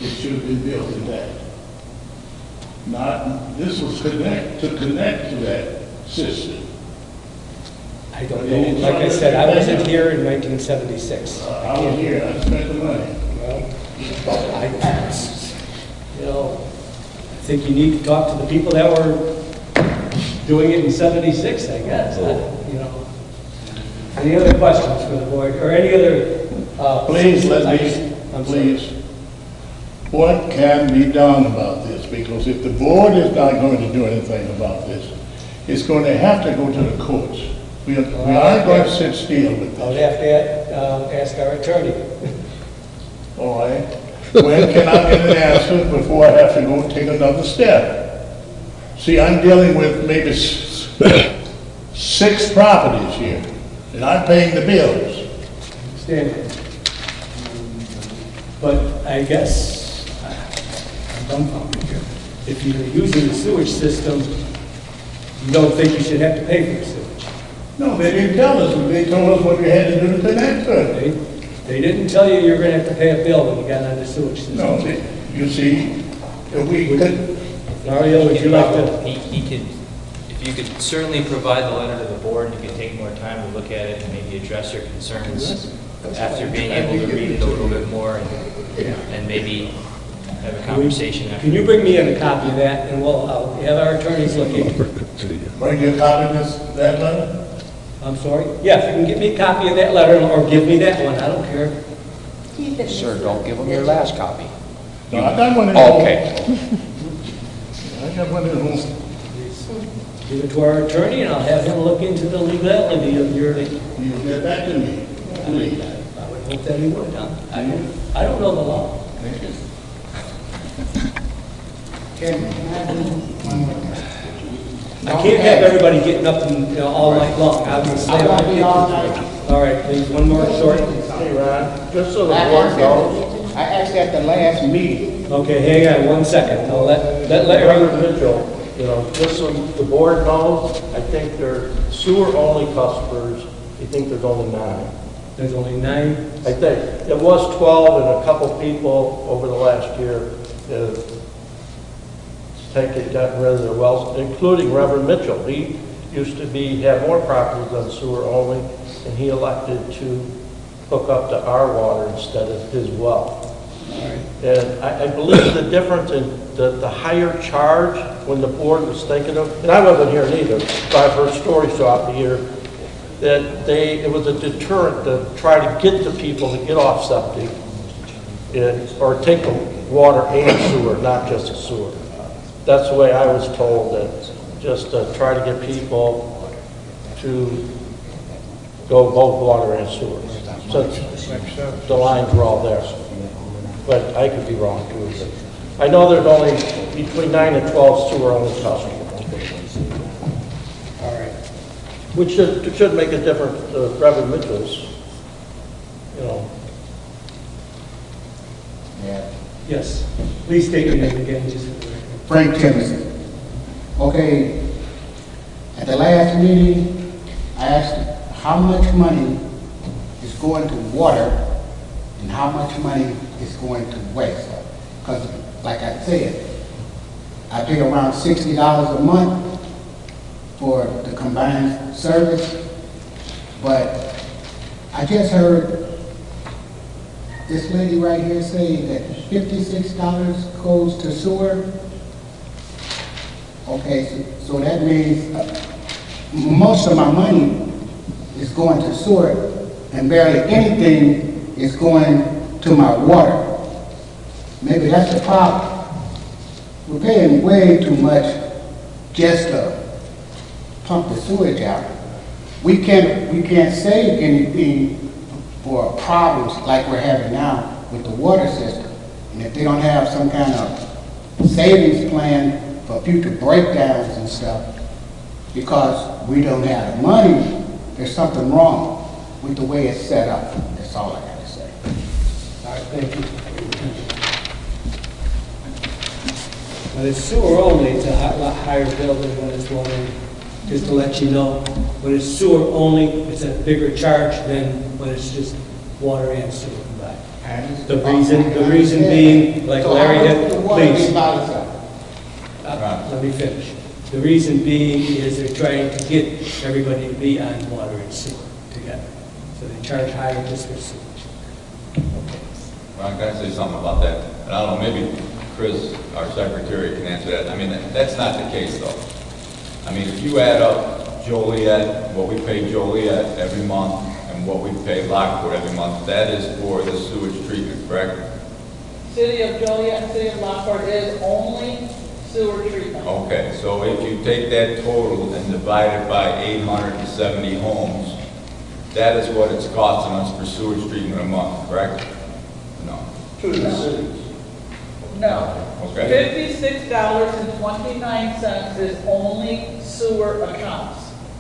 S10: It should have been built in that. Not, this was to connect to that system.
S1: I don't know. Like I said, I wasn't here in 1976.
S10: I was here, I spent the money.
S1: You know, I think you need to talk to the people that were doing it in 76, I guess. You know. Any other questions for the board, or any other?
S10: Please let me, please. What can be done about this? Because if the board is not going to do anything about this, it's going to have to go to the courts. We aren't going to sit still with this.
S1: I would have to ask our attorney.
S10: All right. When can I get an answer before I have to go take another step? See, I'm dealing with maybe 6 properties here, and I'm paying the bills.
S1: Understand it. But I guess, I'm dumbfounded here. If you're using the sewage system, you don't think you should have to pay for the sewage?
S10: No, they didn't tell us. They told us what we had to do to connect to it.
S1: They didn't tell you you're going to have to pay a bill when you got on the sewage system.
S10: No, you see, if we could...
S1: Mario, would you like to?
S12: He could, if you could certainly provide the letter to the board, you could take more time to look at it and maybe address your concerns after being able to read it a little bit more and maybe have a conversation after.
S1: Can you bring me in a copy of that, and I'll have our attorneys look into it.
S10: Bring you a copy of that letter?
S1: I'm sorry? Yeah, if you can get me a copy of that letter, or give me that one, I don't care.
S7: Sir, don't give them your last copy.
S10: No, I got one at home.
S7: Okay.
S10: I got one at home.
S1: Give it to our attorney, and I'll have him look into the legality of your...
S10: You get back to me, please.
S1: I would hope that he would, huh? I don't know the law. I can't have everybody getting up and, all night long, obviously.
S9: I want to be all night.
S1: All right, please, one more short.
S8: Hey, Ron, just so the board knows,
S9: I asked at the last meeting.
S1: Okay, hang on 1 second. I'll let
S8: Reverend Mitchell, just so the board knows, I think they're sewer-only customers. I think there's only 9.
S1: There's only 9?
S8: I think. It was 12, and a couple people over the last year have gotten rid of their wells, including Reverend Mitchell. He used to have more properties on sewer-only, and he elected to hook up to our water instead of his well. And I believe the difference in the higher charge when the board was thinking of, and I wasn't here neither, but I've heard stories throughout the year, that it was a deterrent to try to get the people to get off septic or take the water and sewer, not just the sewer. That's the way I was told, that just to try to get people to go both water and sewer. So the lines were all there. but I could be wrong too. But I know there's only between 9 and 12 sewer-only customers.
S1: All right.
S8: Which should make a difference to Reverend Mitchell's, you know.
S9: Yeah.
S1: Yes. Please state your name again, just for the record.
S9: Frank Timothy. Okay, at the last meeting, I asked how much money is going to water and how much money is going to waste. Because, like I said, I pay around $60 a month for the combined service, but I just heard this lady right here say that $56 goes to sewer. Okay, so that means most of my money is going to sewer and barely anything is going to my water. Maybe that's the problem. We're paying way too much just to pump the sewage out. We can't save anything for problems like we're having now with the water system. And if they don't have some kind of savings plan for future breakdowns and stuff, because we don't have the money, there's something wrong with the way it's set up. That's all I got to say.
S1: All right, thank you. When it's sewer only, it's a lot higher bill than when it's water. Just to let you know, when it's sewer only, it's a bigger charge than when it's just water and sewer combined. The reason being, like Larry had, please. Let me finish. The reason being is they're trying to get everybody to be on water and sewer together. So they charge higher just for sewage. Okay.
S11: Ron, can I say something about that? And I don't know, maybe Chris, our secretary, can answer that. I mean, that's not the case, though. I mean, if you add up Joliet, what we pay Joliet every month, and what we pay Lockport every month, that is for the sewage treatment, correct?
S2: City of Joliet and City of Lockport is only sewer treatment.
S11: Okay, so if you take that total and divide it by 870 homes, that is what it's costing us for sewage treatment a month, correct? No.
S8: To the cities.
S2: No.
S11: Okay.
S2: $56.29 is only sewer accounts.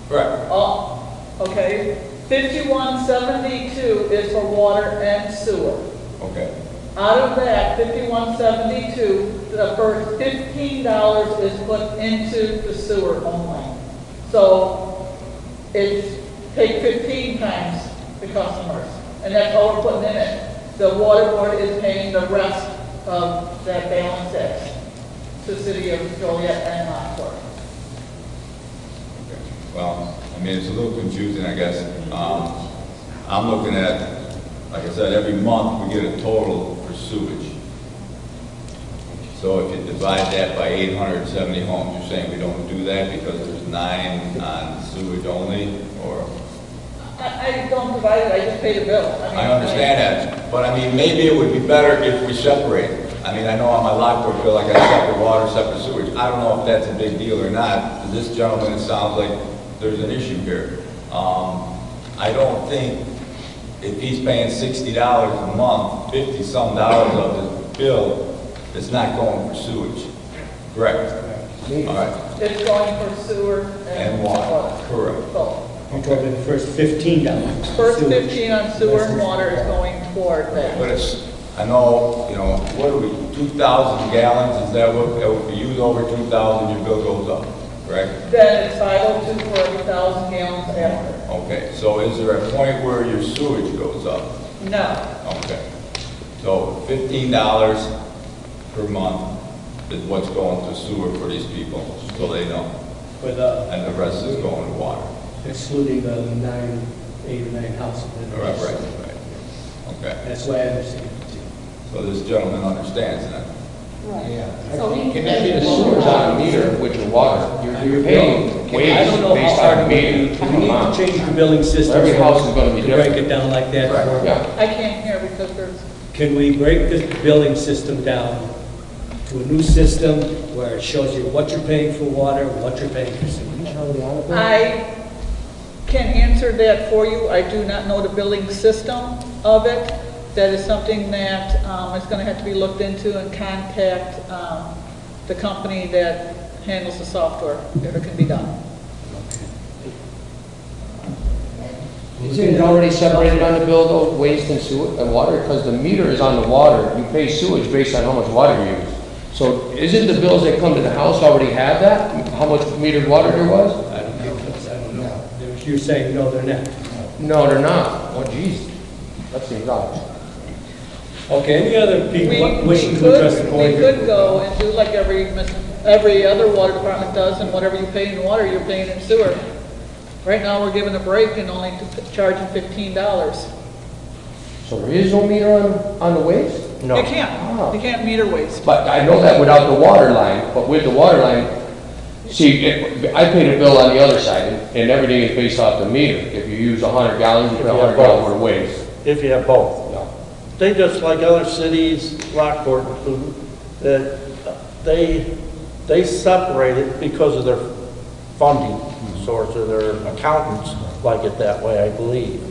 S11: Correct.
S2: Okay. $51.72 is for water and sewer.
S11: Okay.
S2: Out of that, $51.72, the first $15 is put into the sewer only. So it's take 15 times the customers, and that's all we're putting in it. The water board is paying the rest of that balance X to the city of Joliet and Lockport.
S11: Okay. Well, I mean, it's a little confusing, I guess. I'm looking at, like I said, every month we get a total for sewage. So if you divide that by 870 homes, you're saying we don't do that because there's 9 on sewage only, or?
S2: I don't provide it, I just pay the bill.
S11: I understand that, but I mean, maybe it would be better if we separated. I mean, I know on my Lockport bill, I got separate water, separate sewage. I don't know if that's a big deal or not. To this gentleman, it sounds like there's an issue here. I don't think if he's paying $60 a month, 50-some dollars of his bill, it's not going for sewage. Correct? All right.
S2: It's going for sewer
S11: And water. Correct.
S2: So,
S1: You told me the first $15.
S2: first 15 on sewer and water is going toward that.
S11: But it's, I know, you know, what are we, 2,000 gallons, is that what, if you use over 2,000, your bill goes up, correct?
S2: Then it's 502 for every 1,000 gallons after.
S11: Okay, so is there a point where your sewage goes up?
S2: No.
S11: Okay. So $15 per month is what's going to sewer for these people, so they know. And the rest is going to water.
S1: Excluding the 8 or 9 houses.
S11: Right. Okay.
S1: That's why I understand.
S11: So this gentleman understands that.
S2: Right.
S9: Yeah.
S2: So he
S7: Can that be the sewer's on a meter with your water? You're paying
S1: I
S7: waste
S1: don't know
S7: based
S1: how hard
S7: on
S1: it
S7: a
S1: would
S7: meter.
S1: be. We need to change the billing system.
S7: Every house is gonna be
S1: to break
S7: different.
S1: it down like that.
S11: Right.
S7: Yeah.
S2: I can't hear because there's,
S1: Can we break this billing system down to a new system where it shows you what you're paying for water, what you're paying for sewage?
S2: I can answer that for you. I do not know the billing system of it. that is something that is going to have to be looked into, and contact the company that handles the software, if it can be done.
S7: Isn't it already separated on the bill though, waste and sewer and water? Because the meter is on the water. You pay sewage based on how much water you use. So isn't the bills that come to the house already have that? How much metered water there was?
S1: I don't know. You're saying, no, they're not.
S7: No, they're not. Oh, geez. That seems odd.
S1: Okay, any other people
S2: We
S1: wishing to address the board?
S2: we could go and do like every other water department does, and whatever you pay in water, you're paying in sewer. Right now, we're giving a break and only charging $15.
S7: So there is no meter on the waste?
S8: No.
S2: You can't meter waste.
S7: But I know that without the water line, but with the water line, see, I paid a bill on the other side, and everything is based off the meter. If you use 100 gallons, you put 100 gallons worth of waste.
S8: If you have both.
S7: No.
S8: They just, like other cities, Lockport, that they separate it because of their funding source, or their accountants like it that way, I believe.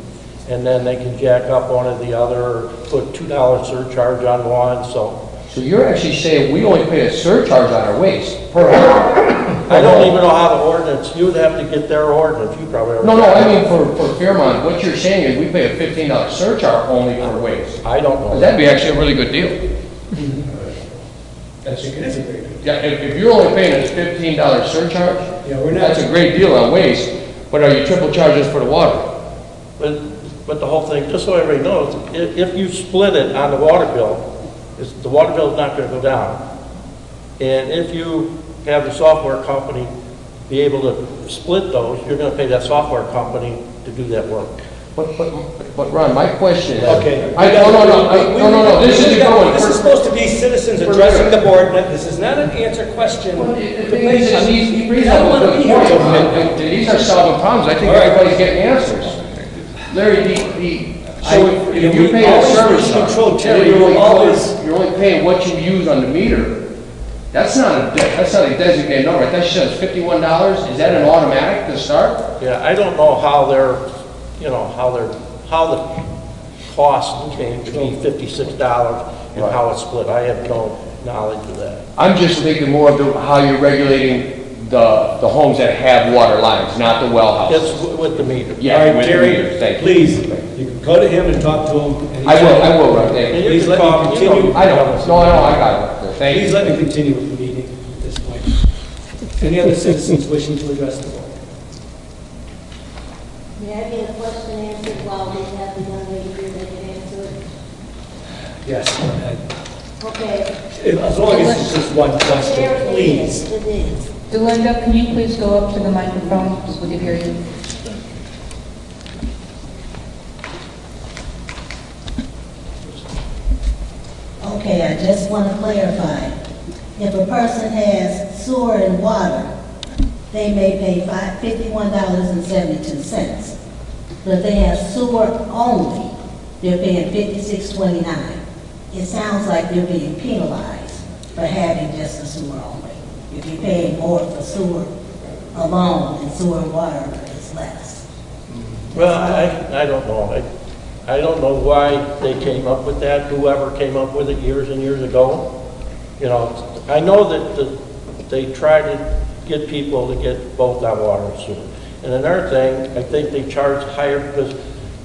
S8: And then they can jack up one or the other, put $2 surcharge on one, so.
S7: So you're actually saying we only pay a surcharge on our waste per hour?
S8: I don't even know how the ordinance, you would have to get their ordinance, you probably.
S7: No, I mean for Fairmont, what you're saying is we pay a $15 surcharge only for waste.
S8: I don't know.
S7: That'd be actually a really good deal.
S1: I think it is a great deal.
S7: Yeah, if you're only paying us $15 surcharge,
S1: Yeah, we're not.
S7: that's a great deal on waste, but are you triple charging us for the water?
S8: But the whole thing, just so everybody knows, if you split it on the water bill, the water bill is not going to go down. And if you have the software company be able to split those, you're going to pay that software company to do that work.
S7: But Ron, my question is...
S1: Okay.
S7: No, this isn't going...
S1: This is supposed to be citizens addressing the board. This is not an answer question.
S7: Well, the thing is, he brings up a good point. These are solving problems. I think everybody's getting answers. Larry, so if you pay a service charge, you're only paying what you use on the meter. That's not a designated number. That says $51. Is that an automatic to start?
S8: Yeah, I don't know how how the cost came to be $56 and how it's split. I have no knowledge of that.
S7: I'm just thinking more of how you're regulating the homes that have water lines, not the well house.
S8: It's with the meter.
S7: Yeah,
S1: All right,
S7: with
S1: Jerry,
S7: the meters. Thank you.
S1: please, you can go to him and talk to him. And
S7: I will, Ron. Thank you.
S1: Please let me continue.
S7: I know, I got it. Thank you.
S1: Please let me continue with the meeting at this point. Any other citizens wishing to address the board?
S6: May I get a question answered while we have the young lady here that can answer it?
S1: Yes, go ahead.
S6: Okay.
S1: As long as it's just one question,
S6: There it
S1: please.
S6: is. It is.
S4: Belinda, can you please go up to the microphone so we can hear you?
S6: Okay, I just want to clarify. If a person has sewer and water, they may pay $51.72. But if they have sewer only, they're paying $56.29. It sounds like they're being penalized for having just the sewer only. If you're paying more for sewer alone and sewer and water is less.
S8: Well, I don't know. I don't know why they came up with that, whoever came up with it years and years ago. I know that they try to get people to get both on water and sewer. And another thing, I think they charge higher because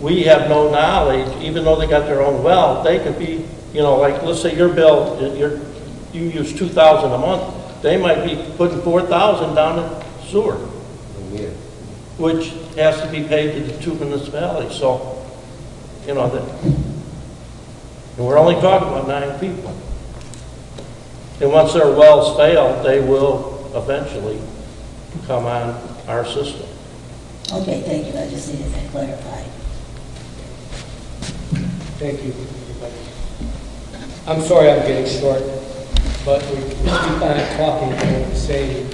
S8: we have no knowledge, even though they got their own well, they could be, like, let's say your bill, you use $2,000 a month, they might be putting $4,000 down in sewer, which has to be paid to the two municipalities. So, and we're only talking about 9 people. And once their wells fail, they will eventually come on our system.
S6: Okay, thank you. I just needed that clarified.
S1: Thank you. I'm sorry I'm getting short, but we keep on talking about the same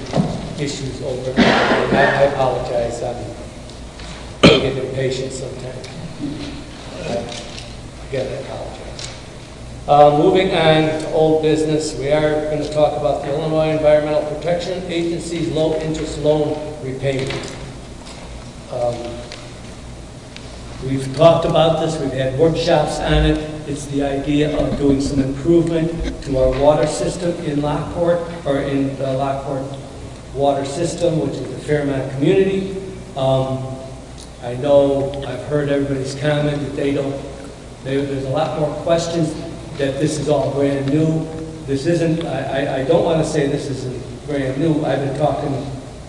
S1: issues over and over. And I apologize. I'm getting impatient sometimes. Again, I apologize. Moving on to old business, we are going to talk about the Illinois Environmental Protection Agency's low-interest loan repayment. We've talked about this, we've had workshops on it. It's the idea of doing some improvement to our water system in Lockport, or in the Lockport water system, which is the Fairmont community. I know I've heard everybody's comment that there's a lot more questions, that this is all brand new. This isn't, I don't want to say this isn't brand new. I've been talking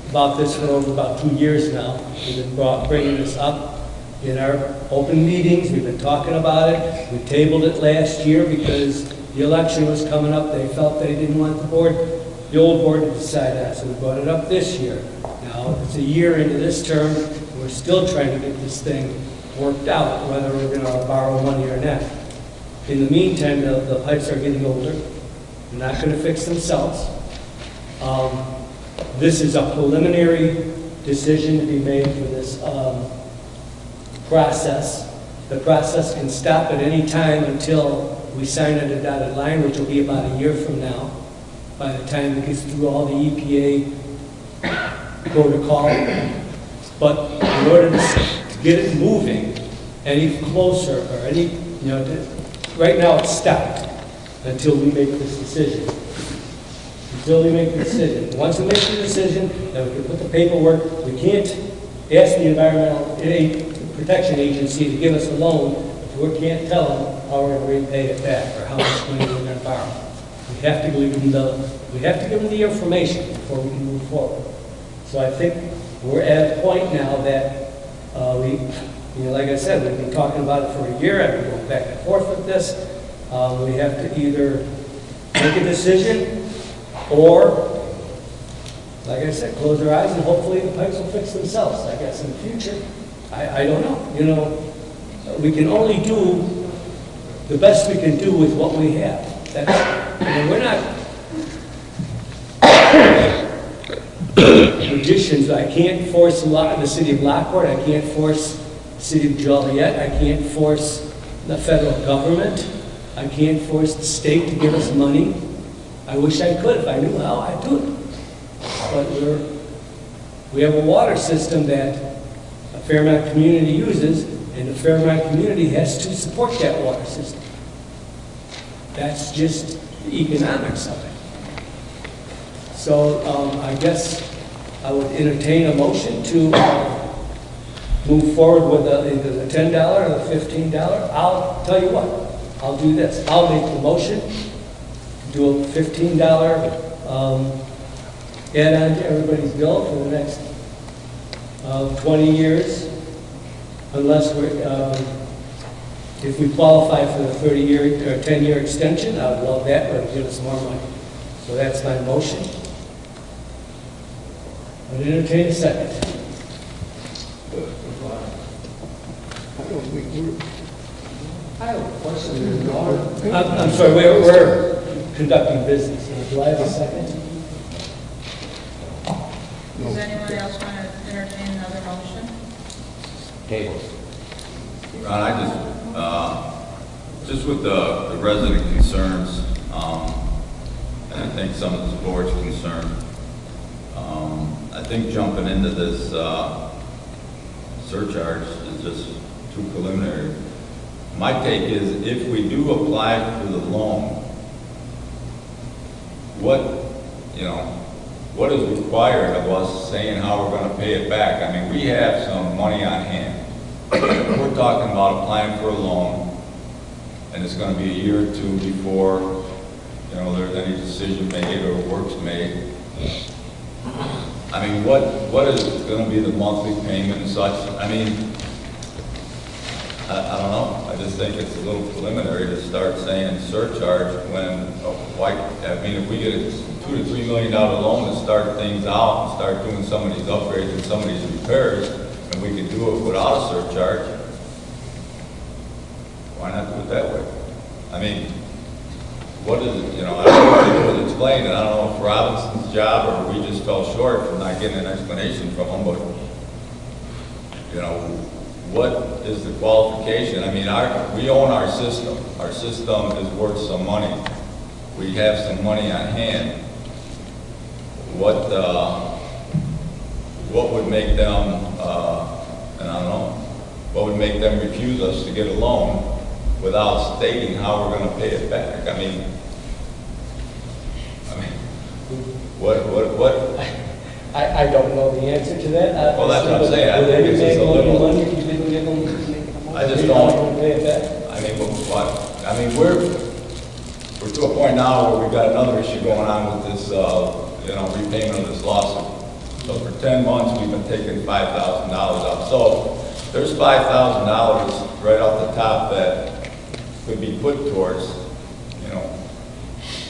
S1: about this for over about 2 years now. We've been bringing this up in our open meetings. We've been talking about it. We tabled it last year because the election was coming up. They felt they didn't want the old board to decide that, so we brought it up this year. Now, it's a year into this term. We're still trying to get this thing worked out, whether we're going to borrow money or not. In the meantime, the pipes are getting older. They're not going to fix themselves. This is a preliminary decision to be made for this process. The process can stop at any time until we sign a dotted line, which will be about a year from now, by the time it gets through all the EPA protocol. But in order to get it moving any closer, or any, right now it's stopped until we make this decision. Until we make the decision. Once we make the decision, then we can put the paperwork. We can't ask the Environmental Protection Agency to give us a loan if we can't tell them how we're going to repay it back or how much money we're going to borrow. We have to give them the information before we can move forward. So I think we're at a point now that like I said, we've been talking about it for a year. I've been going back and forth with this. We have to either make a decision or, like I said, close our eyes and hopefully the pipes will fix themselves, I guess, in the future. I don't know. We can only do the best we can do with what we have. We're not magicians. I can't force the city of Lockport. I can't force the city of Joliet. I can't force the federal government. I can't force the state to give us money. I wish I could. If I knew how, I'd do it. But we have a water system that a Fairmont community uses, and the Fairmont community has to support that water system. That's just the economics of it. So I guess I would entertain a motion to move forward with either the $10 or the $15. I'll tell you what, I'll do this. I'll make the motion, do a $15 add-on to everybody's bill for the next 20 years, unless if we qualify for the 30-year or 10-year extension. I would love that, but it'll give us more money. So that's my motion. I'll entertain a second.
S13: I have a question.
S1: I'm sorry, we're conducting business. Do I have a second?
S4: Does anyone else want to entertain another motion?
S7: Table.
S11: Ron, I just with the resident concerns, and I think some of the board's concern, I think jumping into this surcharge is just too preliminary. My take is, if we do apply for the loan, what is required of us saying how we're going to pay it back? I mean, we have some money on hand. We're talking about applying for a loan, and it's going to be a year or two before, there's any decision made or work's made. I mean, what is going to be the monthly payment and such? I mean, I don't know. I just think it's a little preliminary to start saying surcharge when, if we get a $2 to $3 million loan to start things out and start doing some of these upgrades and some of these repairs, and we can do it without a surcharge, why not do it that way? I mean, what is it, I don't think it was explained, and I don't know if Robinson's job or we just fell short from not getting an explanation from him, but, what is the qualification? I mean, we own our system. Our system is worth some money. We have some money on hand. What would make them, and I don't know, what would make them refuse us to get a loan without stating how we're gonna pay it back. I mean, what?
S1: I don't know the answer to that.
S11: Well, that's what I'm saying. I
S1: Would
S11: think
S1: they
S11: it's
S1: make
S11: just a
S1: money,
S11: little-
S1: if you didn't give them?
S11: I just
S1: you're not
S11: don't-
S1: gonna pay it back?
S11: I mean, what? I mean, we're to a point now where we've got another issue going on with this, repayment of this lawsuit. So for 10 months, we've been taking $5,000 out. So there's $5,000 right off the top that could be put towards,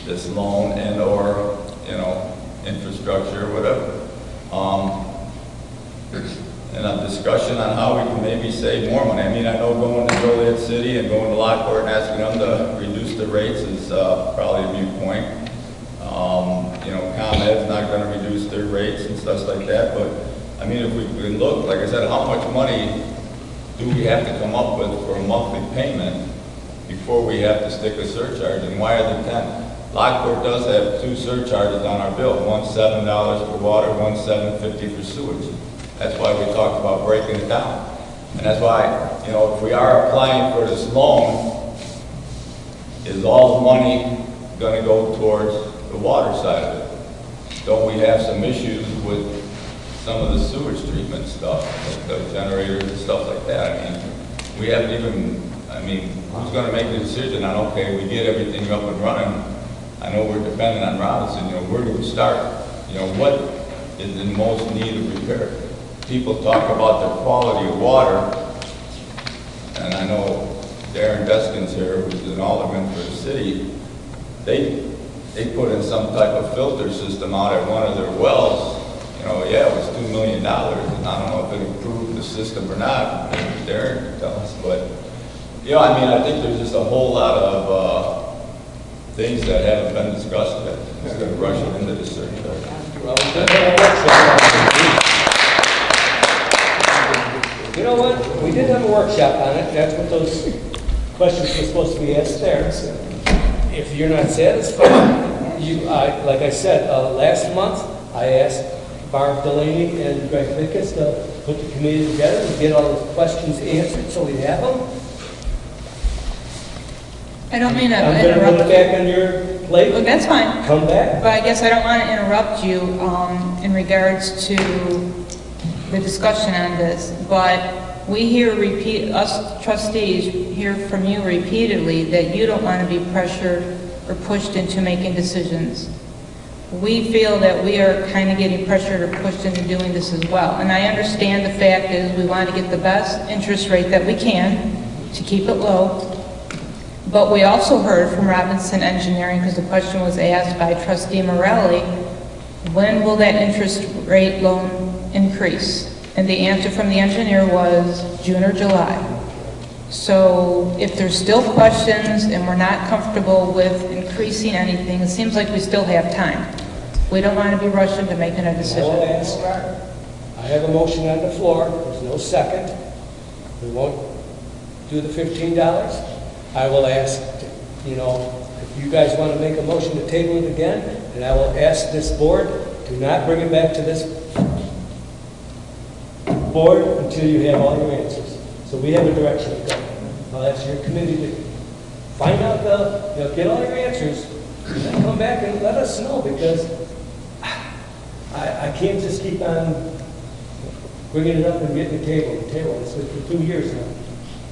S11: this loan and or, infrastructure or whatever. And a discussion on how we can maybe save more money. I mean, I know going to Joliet City and going to Lockport and asking them to reduce the rates is probably a moot point. ComEd's not going to reduce their rates and stuff like that. But I mean, if we can look, like I said, how much money do we have to come up with for a monthly payment before we have to stick a surcharge? And why are there 10? Lockport does have 2 surcharges on our bill. One's $7 for water, one's $7.50 for sewage. That's why we talked about breaking it down. And that's why, if we are applying for this loan, is all the money going to go towards the water side of it? Don't we have some issues with some of the sewage treatment stuff, like the generators and stuff like that? I mean, we haven't even, who's going to make the decision on, okay, we get everything up and running. I know we're dependent on Robinson, where do we start? What is in most need of repair? People talk about the quality of water, and I know Darren Deskin's here, who's an alderman for the city. They put in some type of filter system out at one of their wells. It was $2 million, and I don't know if it improved the system or not. Maybe Darren can tell us, but I think there's just a whole lot of things that haven't been discussed yet. It's going to rush it into the circuit.
S1: You know what? We did have a workshop on it. That's what those questions were supposed to be asked there. If you're not satisfied, like I said, last month, I asked Barb Delaney and Greg Vickus to put the committee together and get all the questions answered so we have them.
S4: I don't mean to
S1: I'm going to put
S4: interrupt
S1: it back on your plate.
S4: Well, that's fine.
S1: Come back.
S4: But I guess I don't want to interrupt you in regards to the discussion on this, but we hear us trustees hear from you repeatedly that you don't want to be pressured or pushed into making decisions. We feel that we are kind of getting pressured or pushed into doing this as well. And I understand the fact is we want to get the best interest rate that we can to keep it low. But we also heard from Robinson Engineering, because the question was asked by Trustee Morelli, when will that interest rate loan increase? And the answer from the engineer was June or July. So if there's still questions and we're not comfortable with increasing anything, it seems like we still have time. We don't want to be rushing to making a decision.
S1: I have a motion on the floor. There's no second. We won't do the $15. I will ask, if you guys want to make a motion to table it again, and I will ask this board to not bring it back to this board until you have all your answers. So we have a direction to go. I'll ask your committee to find out get all your answers, and then come back and let us know, because I can't just keep on bringing it up and getting the table. It's been for 2 years now.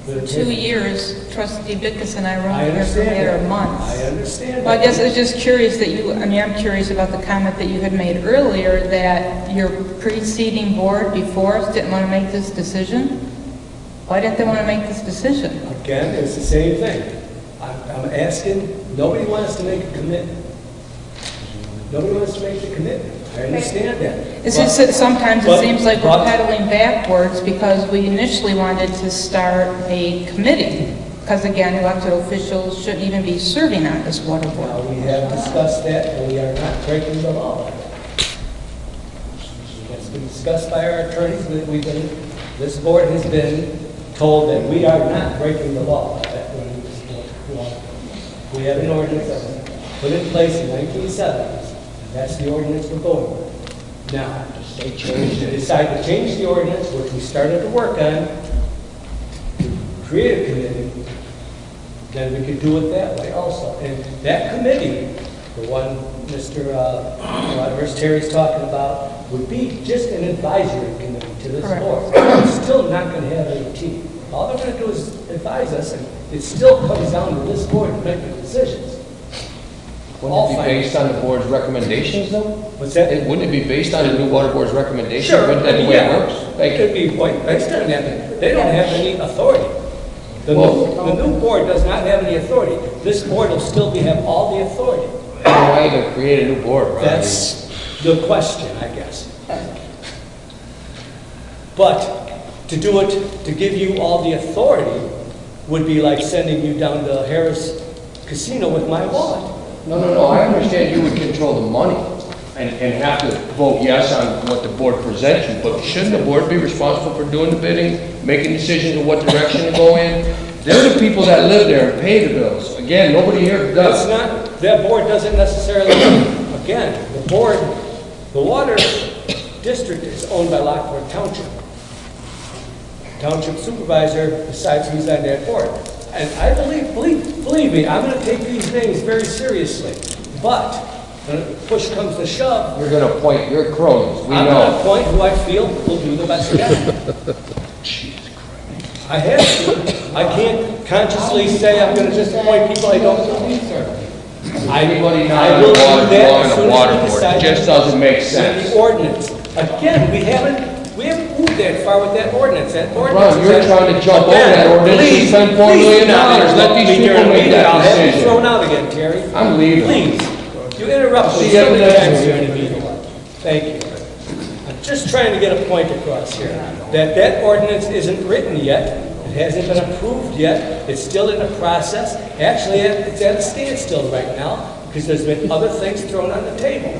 S4: For 2 years, Trustee Vickus and I were
S1: I
S4: only here for a
S1: understand
S4: matter of
S1: that.
S4: months.
S1: I understand.
S4: Well, I guess I was just curious that I'm curious about the comment that you had made earlier that your preceding board before us didn't want to make this decision. Why didn't they want to make this decision?
S1: Again, it's the same thing. I'm asking, nobody wants to make a commitment. Nobody wants to make the commitment. I understand that.
S4: It's just that sometimes it seems like we're pedaling backwards because we initially wanted to start a committee. Because again, elected officials shouldn't even be serving on this water board.
S1: Now, we have discussed that, and we are not breaking the law. That's been discussed by our attorneys. This board has been told that we are not breaking the law. We have an ordinance that was put in place in 1970s. That's the ordinance we're going with. Now, they decided to change the ordinance, which we started to work on, to create a committee. then we could do it that way also. And that committee, the one Mr. Terry's talking about, would be just an advisory committee to this
S4: Correct.
S1: board. It's still not going to have any teeth. All they're going to do is advise us, and it still comes down to this board to make the decisions.
S7: Wouldn't it be based on the board's recommendations, though?
S1: What's that?
S7: Wouldn't it be based on the new water board's recommendations?
S1: Sure,
S7: Wouldn't that be the way it works? Thank
S1: It
S7: you.
S1: could be based on that. They don't have any authority. The new board does not have any authority. This board will still have all the authority.
S7: Why even create a new board, right?
S1: That's the question, I guess. But to do it, to give you all the authority, would be like sending you down to Harris Casino with my wallet.
S7: No, I understand you would control the money and have to vote yes on what the board presents you, but shouldn't the board be responsible for doing the bidding, making decisions of what direction to go in? They're the people that live there and pay the bills. Again, nobody here does.
S1: It's not, that board doesn't necessarily, again, the water district is owned by Lockport Township. Township supervisor decides who's on that board. And I believe me, I'm gonna take these names very seriously. But when push comes to shove,
S7: You're gonna appoint your cronies, we
S1: I'm gonna
S7: know.
S1: appoint who I feel will do the best job. I have to. I can't consciously say I'm gonna just appoint people I don't know.
S7: Anybody not
S1: I
S7: on
S1: will
S7: the
S1: do
S7: water
S1: that
S7: belong
S1: as
S7: on
S1: soon
S7: the water
S1: as we
S7: board.
S1: decide
S7: It just doesn't make sense.
S1: The ordinance. Again, we haven't moved that far with that ordinance. That ordinance.
S7: Ron, you're trying to jump over that ordinance and spend $4 million. Let these people make that
S1: I'll have you
S7: decision.
S1: thrown out again, Terry.
S7: I'm leaving.
S1: Please, you interrupt me
S7: See you at
S1: so
S7: the
S1: many
S7: next
S1: times during
S7: meeting.
S1: the meeting. Thank you. I'm just trying to get a point across here. That ordinance isn't written yet. It hasn't been approved yet. It's still in the process. Actually, it's at a standstill right now because there's been other things thrown on the table.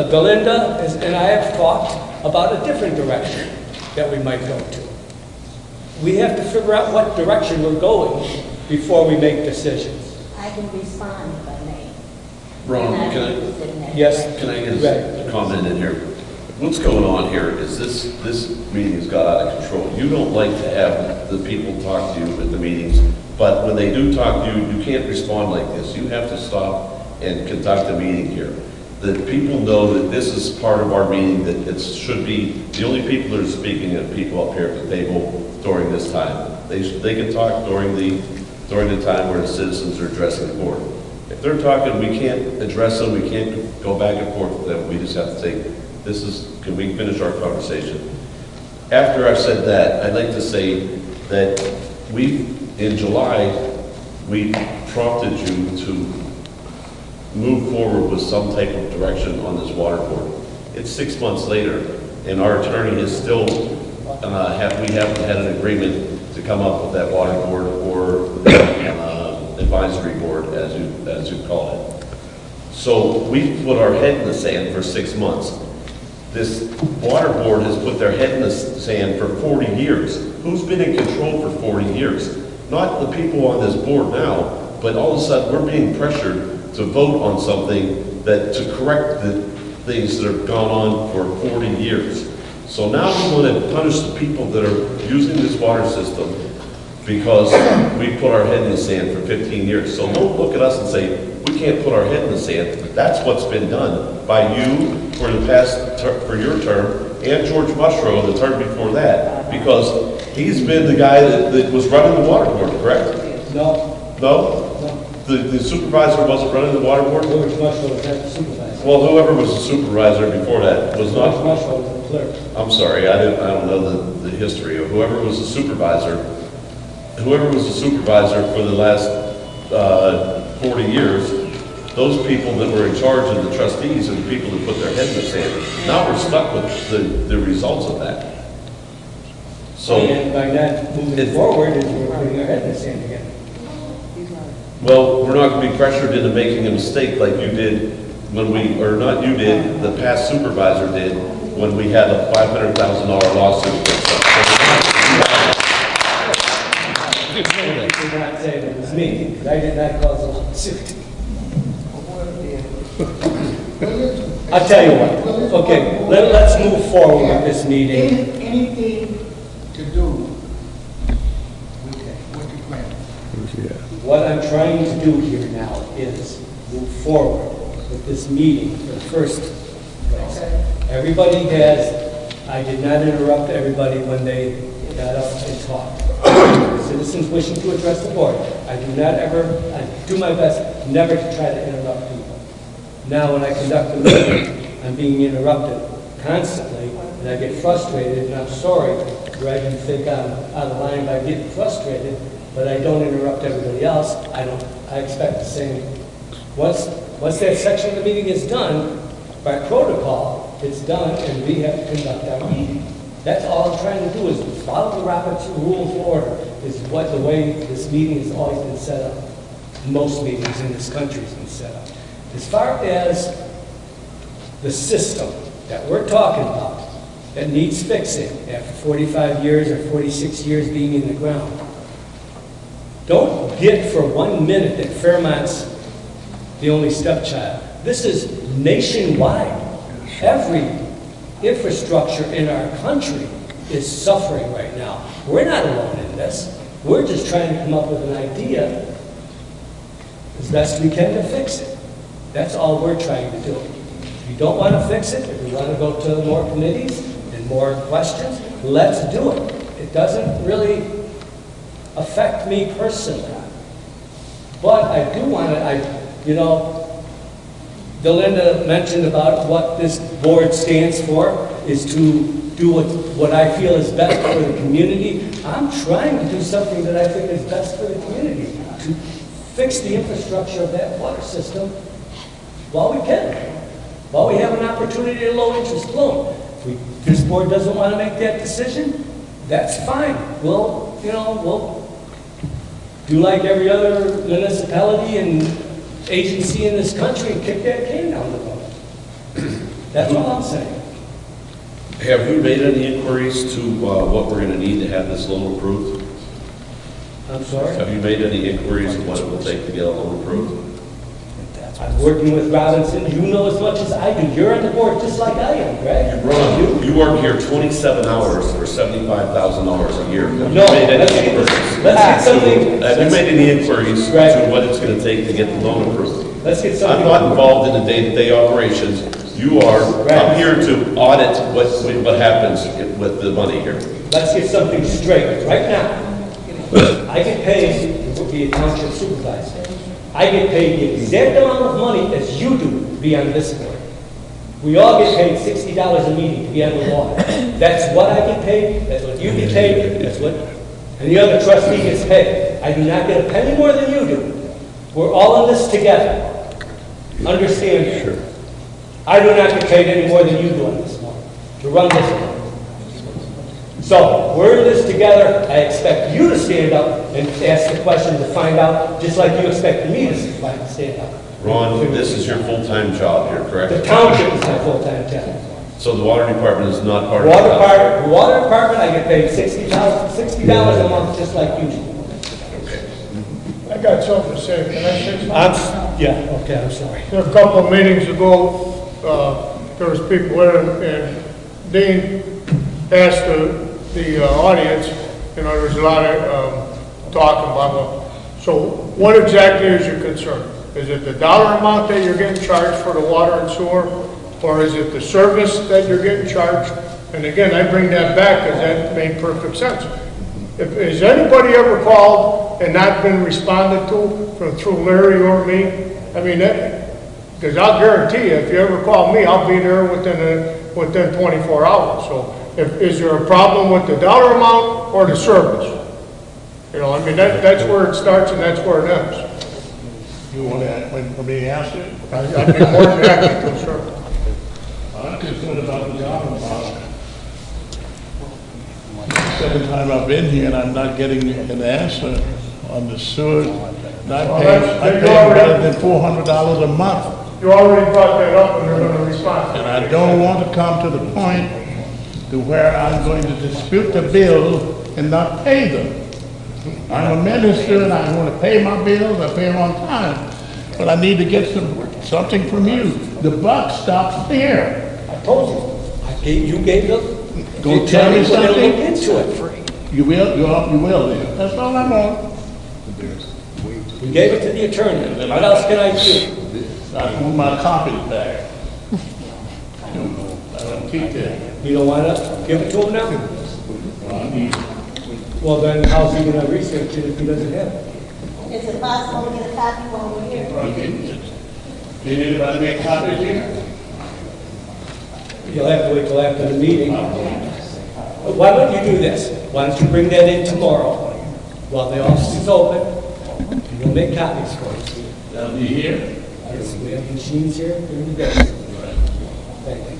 S1: Belinda and I have talked about a different direction that we might go to. We have to figure out what direction we're going before we make decisions.
S6: I can respond if I may.
S3: Ron,
S6: And
S3: can I?
S6: agree with it in that
S1: Yes.
S6: direction.
S3: Can I get a comment in here? What's going on here is this meeting's got out of control. You don't like to have the people talk to you at the meetings, but when they do talk to you, you can't respond like this. You have to stop and conduct a meeting here. That people know that this is part of our meeting, that it should be, the only people that are speaking are people up here at the table during this time. They can talk during the time where the citizens are addressing the board. If they're talking, we can't address them, we can't go back and forth with them, we just have to say, can we finish our conversation? After I've said that, I'd like to say that in July, we prompted you to move forward with some type of direction on this water board. It's 6 months later, and our attorney is still, we haven't had an agreement to come up with that water board or advisory board, as you call it. So we put our head in the sand for 6 months. This water board has put their head in the sand for 40 years. Who's been in control for 40 years? Not the people on this board now, but all of a sudden we're being pressured to vote on something to correct the things that have gone on for 40 years. So now we want to punish the people that are using this water system because we put our head in the sand for 15 years. So don't look at us and say, we can't put our head in the sand. That's what's been done by you for your term, and George Mushrow the term before that, because he's been the guy that was running the water board, correct?
S1: No.
S3: No? The supervisor wasn't running the water board?
S1: George Mushrow was not the supervisor.
S3: Well, whoever was the supervisor before that was
S1: George
S3: not.
S1: Mushrow was the clerk.
S3: I'm sorry, I don't know the history of whoever was the supervisor. Whoever was the supervisor for the last 40 years, those people that were in charge of the trustees are the people that put their head in the sand. Now we're stuck with the results of that. So,
S1: And by not moving forward, is we're putting our head in the sand again.
S3: well, we're not going to be pressured into making a mistake like you did or not you did, the past supervisor did, when we had a $500,000 lawsuit.
S1: You did not say that it was me, because I did not cause the lawsuit. I'll tell you what, okay, let's move forward with this meeting.
S9: Anything to do with
S1: trying to do here now is move forward with this meeting for the first place. Everybody I did not interrupt everybody when they got up and talked. Citizens wishing to address the board. I do my best never to try to interrupt people. Now when I conduct the meeting, I'm being interrupted constantly, and I get frustrated, and I'm sorry, Greg, you think I'm out of line by getting frustrated, but I don't interrupt everybody else. I expect the same. Once that section of the meeting is done, by protocol, it's done, and we have to conduct our meeting. That's all I'm trying to do is follow the Robert's Rules of Order, is the way this meeting has always been set up. Most meetings in this country has been set up. As far as the system that we're talking about, that needs fixing after 45 years or 46 years being in the ground, don't get for 1 minute that Fairmont's the only stepchild. This is nationwide. Every infrastructure in our country is suffering right now. We're not alone in this. We're just trying to come up with an idea as best we can to fix it. That's all we're trying to do. If you don't want to fix it, if you want to go to more committees and more questions, let's do it. It doesn't really affect me personally. But I do want to, Delinda mentioned about what this board stands for, is to do what I feel is best for the community. I'm trying to do something that I think is best for the community, to fix the infrastructure of that water system while we can, while we have an opportunity at a low-interest loan. If this board doesn't want to make that decision, that's fine. We'll do like every other municipality and agency in this country and kick that can down the road. That's all I'm saying.
S3: Have you made any inquiries to what we're going to need to have this loan approved?
S1: I'm sorry?
S3: Have you made any inquiries of what it will take to get a loan approved?
S1: I'm working with Robinson. You know as much as I do. You're on the board just like I am, Greg.
S3: Ron, you work here 27 hours for $75,000 a year. Have you
S1: No,
S3: made any
S1: let's
S3: inquiries?
S1: get something.
S3: Have you made any inquiries to what it's going to take to get the loan approved?
S1: Let's get something.
S3: I'm not involved in the day-to-day operations. You are. I'm here to audit what happens with the money here.
S1: Let's get something straight. Right now, I get paid to be a township supervisor. I get paid the exact amount of money as you do to be on this board. We all get paid $60 a meeting to be on the water. That's what I get paid, that's what you get paid, that's what any other trustee gets paid. I do not get a penny more than you do. We're all in this together. Understand that. Sure. I do not get paid any more than you do on this board to run this board. So, we're in this together. I expect you to stand up and ask the question to find out, just like you expected me to stand up.
S3: Ron, this is your full-time job here, correct?
S1: The township is my full-time job.
S3: So the water department is not part of the township?
S1: The water department, I get paid $60 a month, just like you do.
S5: I got something to say. Can I say something?
S1: Yeah, okay, I'm sorry.
S5: A couple of meetings ago, there was people there, and Dean asked the audience, there's a lot of talk about it. So what exactly is your concern? Is it the dollar amount that you're getting charged for the water and sewer? Or is it the service that you're getting charged? And again, I bring that back because that made perfect sense. Has anybody ever called and not been responded to through Larry or me? I mean, because I'll guarantee you, if you ever call me, I'll be there within 24 hours. So is there a problem with the dollar amount or the service? That's where it starts and that's where it ends.
S10: You want to be asked it?
S5: I'd be more than happy to, sir.
S10: I'm concerned about the dollar amount. Second time I've been here and I'm not getting an answer on the sewer. I pay better than $400 a month.
S5: You already brought that up and they're going to respond.
S10: And I don't want to come to the point to where I'm going to dispute the bill and not pay them. I'm a minister and I want to pay my bills, I pay them on time. But I need to get something from you. The buck stops there.
S1: I told you. You gave them.
S10: Go tell me something.
S1: Look into it.
S10: You will, then. That's all I want.
S1: We gave it to the attorney. What else can I do?
S10: I want my copy back. I don't keep that.
S1: You don't want to give it to him now?
S10: Well, I need
S1: Well, then how's he going to research it if he doesn't have it?
S6: Is it possible to get a copy while we're here?
S10: Did anybody make copies here?
S1: You'll have to wait till after the meeting. Why don't you do this? Why don't you bring that in tomorrow while the office is open, and we'll make copies for you.
S10: That'll be here.
S1: Yes, we have machines here during the day. Thank you.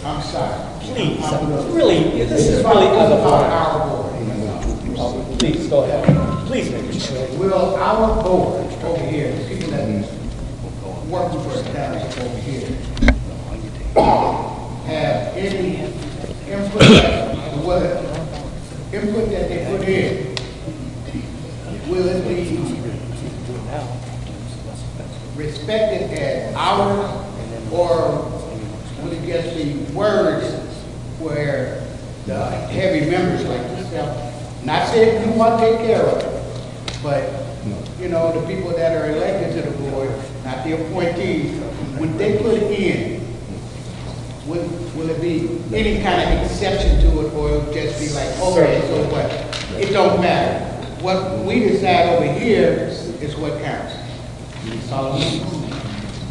S9: I'm sorry.
S1: Please, really, this is really out of order. Please, go ahead. Please make it short.
S9: Will our board over here, the people that working for the township over here, have any input that they put in? Will it be respected as ours, or will it get the words where the heavy members like yourself, not saying you want to take care of it, but, you know, the people that are elected to the board, not the appointees, when they put it in, will it be any kind of exception to it, or it'll just be like, okay, so what? It don't matter. What we decide over here is what counts.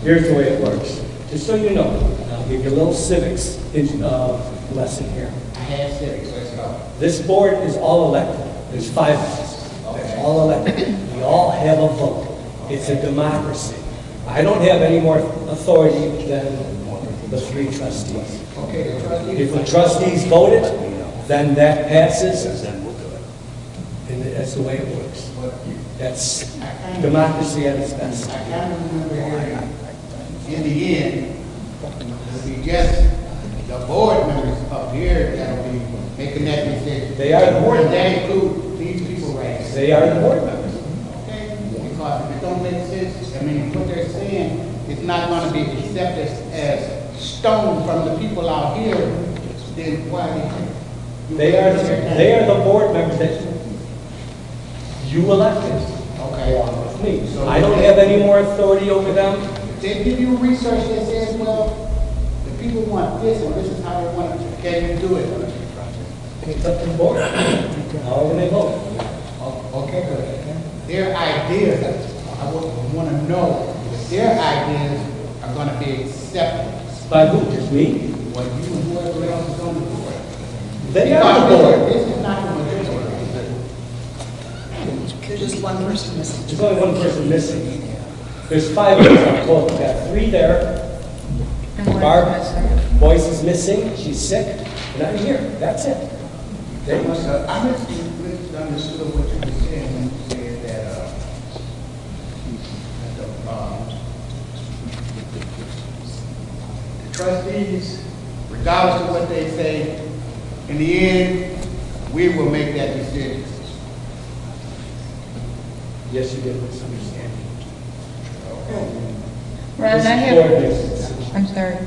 S1: Here's the way it works. Just so you know, I'll give you a little civics lesson here.
S9: I have civics, let's go.
S1: This board is all elected. There's 5 of us. They're all elected. We all have a vote. It's a democracy. I don't have any more authority than the 3 trustees.
S9: Okay, the trustees.
S1: If the trustees voted, then that passes, and that's the way it works. That's democracy at its best.
S9: I kind of remember hearing, in the end, it'll be just the board members up here that'll be making that decision.
S1: They are the board
S9: Does that
S1: members.
S9: include these people right here?
S1: They are the board members.
S9: Okay, because if it don't make sense, I mean, what they're saying is not gonna be accepted as stone from the people out here, then why
S1: They are the board members that you elected,
S9: Okay.
S1: along with me. I don't have any more authority over them.
S9: They give you research that says, well, the people want this, and this is how they want it. Can you do it?
S1: It's up to the board. However they vote.
S9: Okay, good. Their ideas, I would want to know if their ideas are going to be accepted.
S1: By who? Just me?
S9: Well, you and whoever else is on the board.
S1: They are the board.
S9: This is not the majority.
S14: There's just one person missing.
S1: There's only one person missing. There's 5 of us, I'm told. We've got 3 there.
S4: And
S1: Barb,
S4: one's missing.
S1: Boyce is missing. She's sick. Not here. That's it.
S9: I misunderstood what you were saying when you said that, the trustees, regardless of what they say, in the end, we will make that decision.
S1: Yes, you did misunderstand.
S4: Ron,
S1: This board makes the decision.
S4: I'm sorry.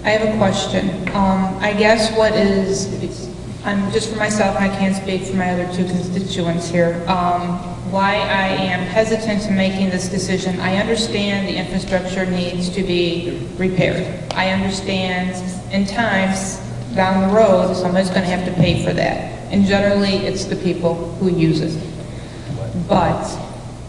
S4: I have a question. I guess what is, just for myself, I can't speak for my other 2 constituents here. Why I am hesitant in making this decision, I understand the infrastructure needs to be repaired. I understand in times down the road, somebody's going to have to pay for that. And generally, it's the people who use it. But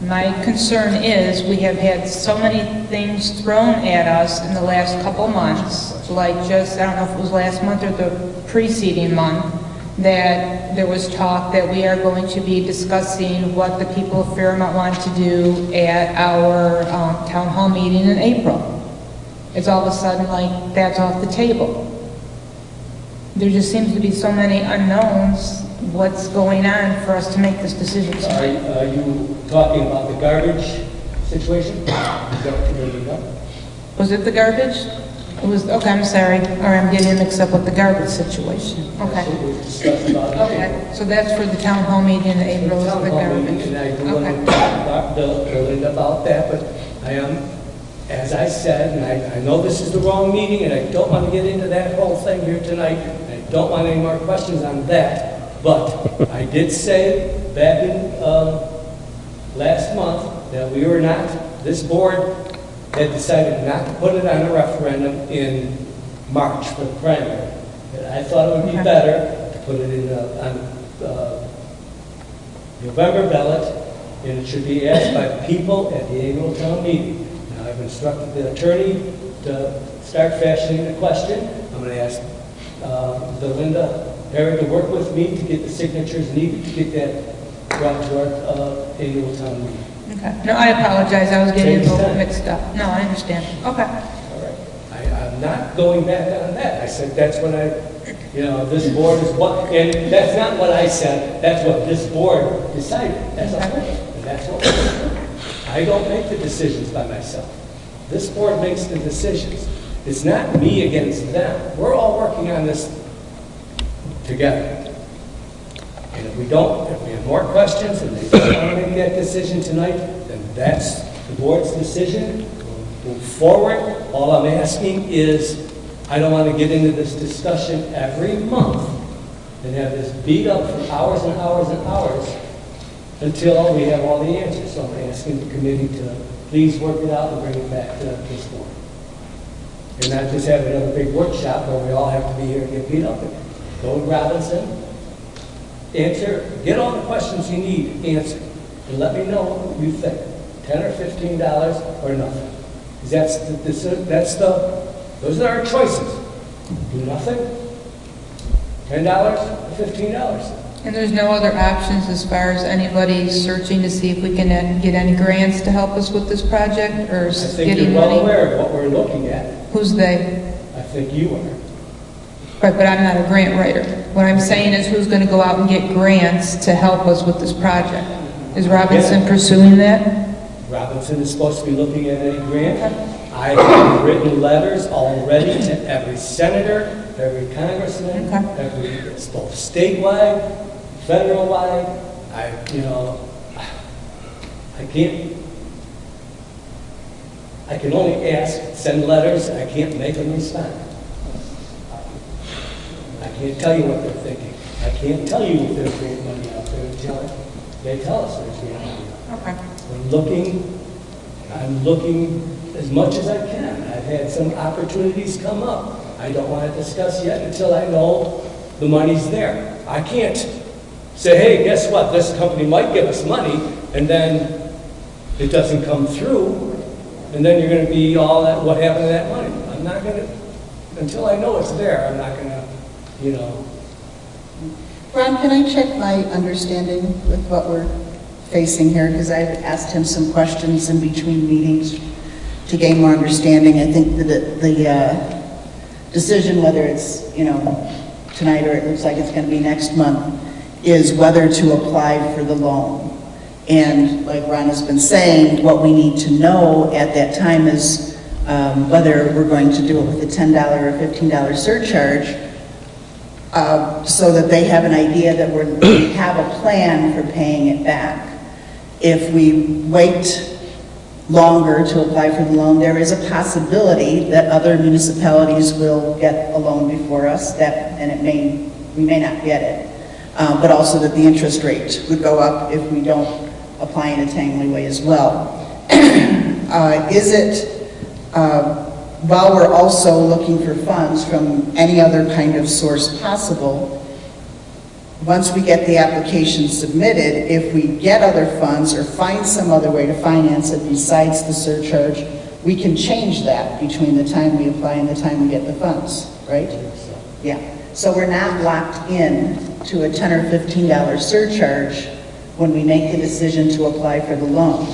S4: my concern is we have had so many things thrown at us in the last couple months, like just, I don't know if it was last month or the preceding month, that there was talk that we are going to be discussing what the people of Fairmont want to do at our town hall meeting in April. It's all of a sudden like that's off the table. There just seems to be so many unknowns what's going on for us to make this decision tonight.
S1: Are you talking about the garbage situation? Is that where you go?
S4: Was it the garbage? It was, okay, I'm sorry, or I'm getting mixed up with the garbage situation.
S1: That's what
S4: Okay.
S1: we discussed about.
S4: Okay, so that's for the town hall meeting in April, is
S1: Town
S4: the
S1: hall meeting,
S4: garbage.
S1: and I do want to
S4: Okay.
S1: talk to Linda about that, but I am, as I said, and I know this is the wrong meeting, and I don't want to get into that whole thing here tonight. I don't want any more questions on that. But I did say back in last month that we were not, this board had decided not to put it on a referendum in March for the primary. And I thought it would be better to put it in on November ballot, and it should be asked by the people at the annual town meeting. Now, I've instructed the attorney to start fashioning the question. I'm going to ask Linda Perry to work with me to get the signatures needed to get that brought to our annual town meeting.
S4: Okay. No, I apologize, I was getting a
S1: Takes
S4: little
S1: time.
S4: mixed up. No, I understand. Okay.
S1: All right. I'm not going back on that. I said that's what this board is what, and that's not what I said. That's what this board decided as a whole, and that's what we're doing. I don't make the decisions by myself. This board makes the decisions. It's not me against them. We're all working on this together. And if we have more questions and they don't want to make that decision tonight, then that's the board's decision. We'll move forward. All I'm asking is, I don't want to get into this discussion every month and have this beat up for hours and hours and hours until we have all the answers. So I'm asking the committee to please work it out and bring it back to this board. And not just have another big workshop where we all have to be here and get beat up again. Go to Robinson, get all the questions you need answered, and let me know what you think. $10 or $15 or nothing. Because those are our choices. Do nothing, $10 or $15.
S4: And there's no other options as far as anybody searching to see if we can get any grants to help us with this project, or
S1: I think
S4: getting
S1: you're well
S4: money?
S1: aware of what we're looking at.
S4: Who's they?
S1: I think you are.
S4: Right, but I'm not a grant writer. What I'm saying is who's going to go out and get grants to help us with this project? Is Robinson pursuing that?
S1: Robinson is supposed to be looking at any grant. I have written letters already to every senator, every congressman, it's both statewide, federal-wide. I can only ask, send letters, I can't make them respond. I can't tell you what they're thinking. I can't tell you if there's grant money out there until they tell us there's grant money out there.
S4: Okay.
S1: I'm looking as much as I can. I've had some opportunities come up. I don't want to discuss yet until I know the money's there. I can't say, hey, guess what? This company might give us money, and then it doesn't come through, and then you're going to be all that, what happened to that money? I'm not going to, until I know it's there, I'm not going to,
S14: Ron, can I check my understanding with what we're facing here? Because I've asked him some questions in between meetings to gain more understanding. I think that the decision, whether it's, tonight or it looks like it's going to be next month, is whether to apply for the loan. And like Ron has been saying, what we need to know at that time is whether we're going to do it with a $10 or $15 surcharge, so that they have an idea that we have a plan for paying it back. If we wait longer to apply for the loan, there is a possibility that other municipalities will get a loan before us, and we may not get it, but also that the interest rate would go up if we don't apply in a timely way as well. While we're also looking for funds from any other kind of source possible, once we get the application submitted, if we get other funds or find some other way to finance it besides the surcharge, we can change that between the time we apply and the time we get the funds, right? Yeah. So we're not locked in to a $10 or $15 surcharge when we make the decision to apply for the loan.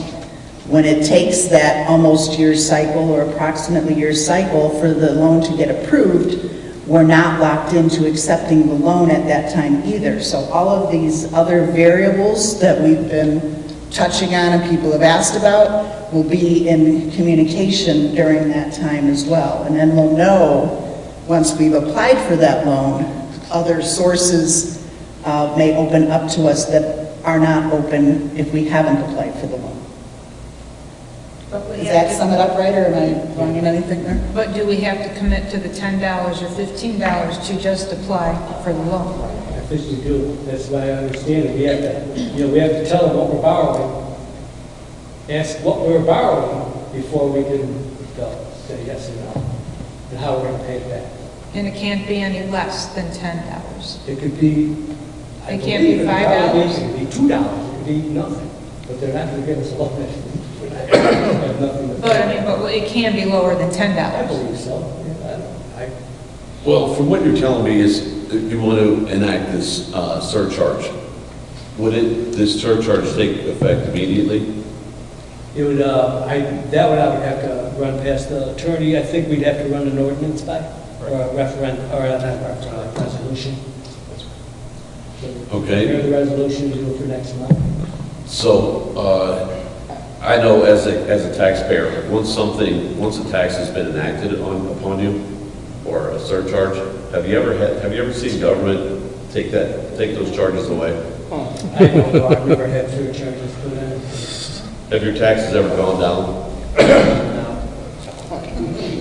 S14: When it takes that almost year cycle or approximately year cycle for the loan to get approved, we're not locked into accepting the loan at that time either. So all of these other variables that we've been touching on and people have asked about will be in communication during that time as well. And then we'll know, once we've applied for that loan, other sources may open up to us that are not open if we haven't applied for the loan. Does that sum it up right, or am I wrong in anything there?
S4: But do we have to commit to the $10 or $15 to just apply for the loan?
S1: I think we do. That's why I understand it. We have to, we have to tell them what we're borrowing. Ask what we're borrowing before we can go, say yes or no, and how we're going to pay it back.
S4: And it can't be any less than $10.
S1: It could be,
S4: It can't be $5?
S1: It could be $2, it could be nothing, but they're not going to give us a loan. Have nothing to
S4: But I mean, but it can be lower than $10.
S1: I believe so. Yeah,
S3: Well, from what you're telling me is that you want to enact this surcharge. Would this surcharge take effect immediately?
S1: It would, I would have to run past the attorney. I think we'd have to run an ordinance by, or a referendum, or a resolution.
S3: Okay.
S1: Prepare the resolution, do it for next month.
S3: So, I know as a taxpayer, once a tax has been enacted upon you, or a surcharge, have you ever seen government take those charges away?
S1: I don't know, I've never had surcharges put in.
S3: Have your taxes ever gone down?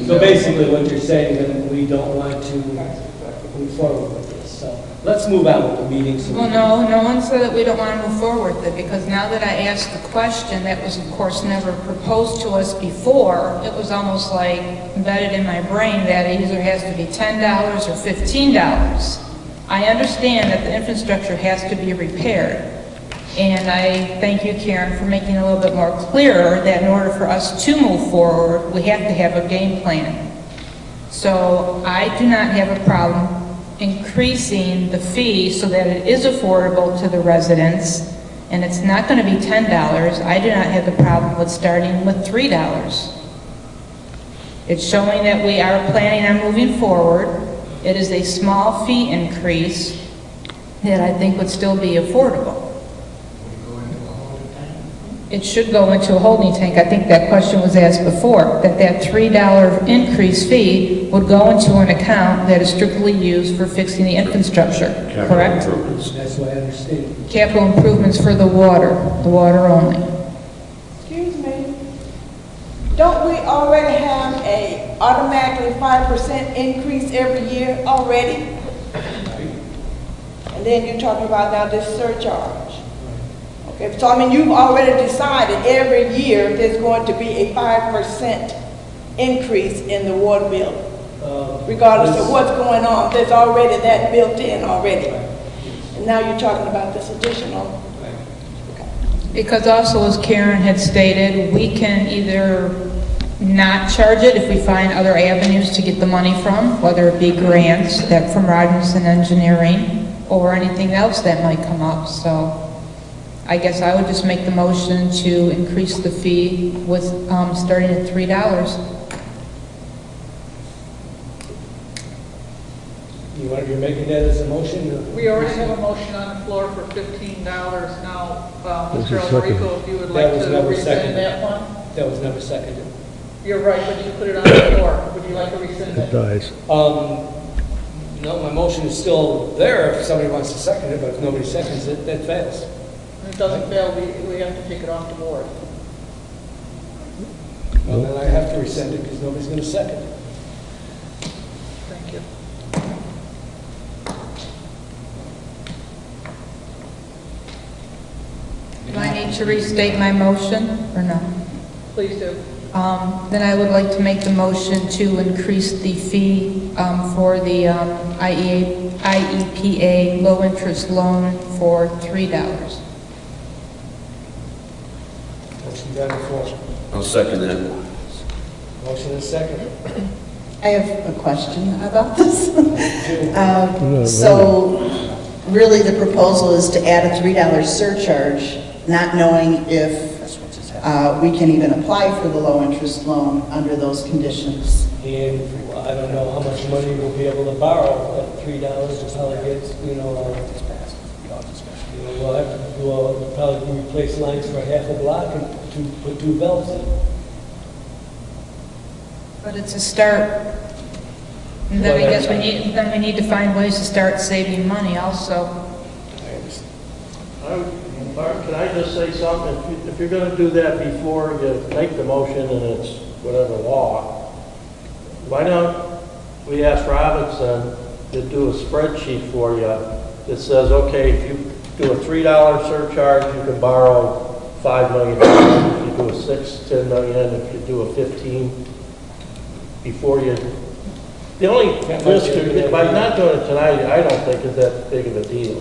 S1: So basically what you're saying is that we don't want to move forward with this, so let's move on with the meeting.
S4: Well, no one said that we don't want to move forward with it, because now that I asked the question, that was of course never proposed to us before, it was almost like embedded in my brain that it either has to be $10 or $15. I understand that the infrastructure has to be repaired, and I thank you, Karen, for making it a little bit more clearer that in order for us to move forward, we have to have a game plan. So I do not have a problem increasing the fee so that it is affordable to the residents, and it's not going to be $10. I do not have the problem with starting with $3. It's showing that we are planning on moving forward. It is a small fee increase that I think would still be affordable. It should go into a holding tank. I think that question was asked before, that $3 increase fee would go into an account that is strictly used for fixing the infrastructure, correct?
S1: That's what I understand.
S4: Capital improvements for the water only.
S15: Excuse me. Don't we already have a automatically 5% increase every year already? And then you're talking about now this surcharge. Okay, so I mean, you've already decided every year there's going to be a 5% increase in the water bill. Regardless of what's going on, there's already that built in already. And now you're talking about this additional.
S4: Because also, as Karen had stated, we can either not charge it if we find other avenues to get the money from, whether it be grants that from Robinson Engineering or anything else that might come up. So I guess I would just make the motion to increase the fee with starting at $3.
S1: You're making that as a motion?
S2: We already have a motion on the floor for $15 now. Mr. Alberico, if you would like to rescind that one?
S1: That was never seconded.
S2: You're right, but you put it on the floor. Would you like to rescind it?
S1: No, my motion is still there if somebody wants to second it, but if nobody seconds it, that fails.
S2: If it doesn't fail, we have to take it off the board.
S1: Well, then I have to rescind it because nobody's going to second it.
S2: Thank you.
S4: Do I need to restate my motion or no?
S2: Please do.
S4: Then I would like to make the motion to increase the fee for the IEPA low-interest loan for $3.
S1: Motion done before.
S3: I'll second that.
S1: Motion is second.
S14: I have a question about this. So really the proposal is to add a $3 surcharge, not knowing if we can even apply for the low interest loan under those conditions.
S1: And I don't know how much money we'll be able to borrow at $3 until it gets, we'll probably replace lines for half a block and put 2 belts in.
S4: But it's a start. And then I guess we need to find ways to start saving money also.
S8: Mark, can I just say something? If you're going to do that before you make the motion and it's whatever law, why don't we ask Robinson to do a spreadsheet for you that says, okay, if you do a $3 surcharge, you can borrow $5 million. If you do a 6, 10 million, if you do a 15, before you, the only risk by not doing it tonight, I don't think is that big of a deal.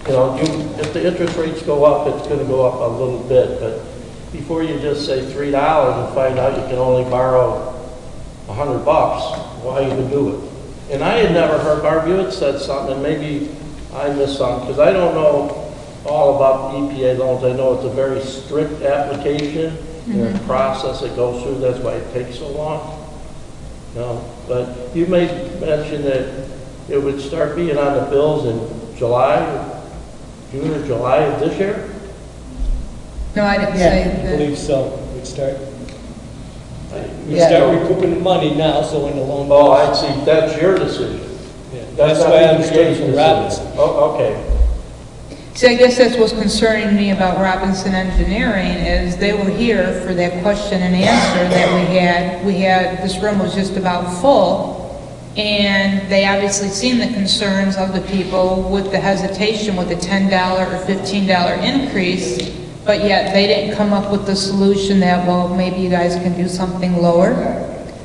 S8: You know, if the interest rates go up, it's going to go up a little bit, but before you just say $3 and find out you can only borrow $100, why even do it? And I had never heard, Barb, you had said something, and maybe I missed something, because I don't know all about EPA loans. I know it's a very strict application and a process it goes through. That's why it takes so long. No, but you made mention that it would start being on the bills in July, June or July of this year?
S4: No, I didn't say that.
S1: I believe so. We'd start recouping the money now, so when the loan.
S8: Oh, I see. That's your decision.
S1: Yeah. That's why I'm straight from Robinson.
S8: Oh, okay.
S4: See, I guess that's what's concerning me about Robinson Engineering is they were here for that question and answer that we had, this room was just about full, and they obviously seen the concerns of the people with the hesitation with the $10 or $15 increase, but yet they didn't come up with the solution that, well, maybe you guys can do something lower.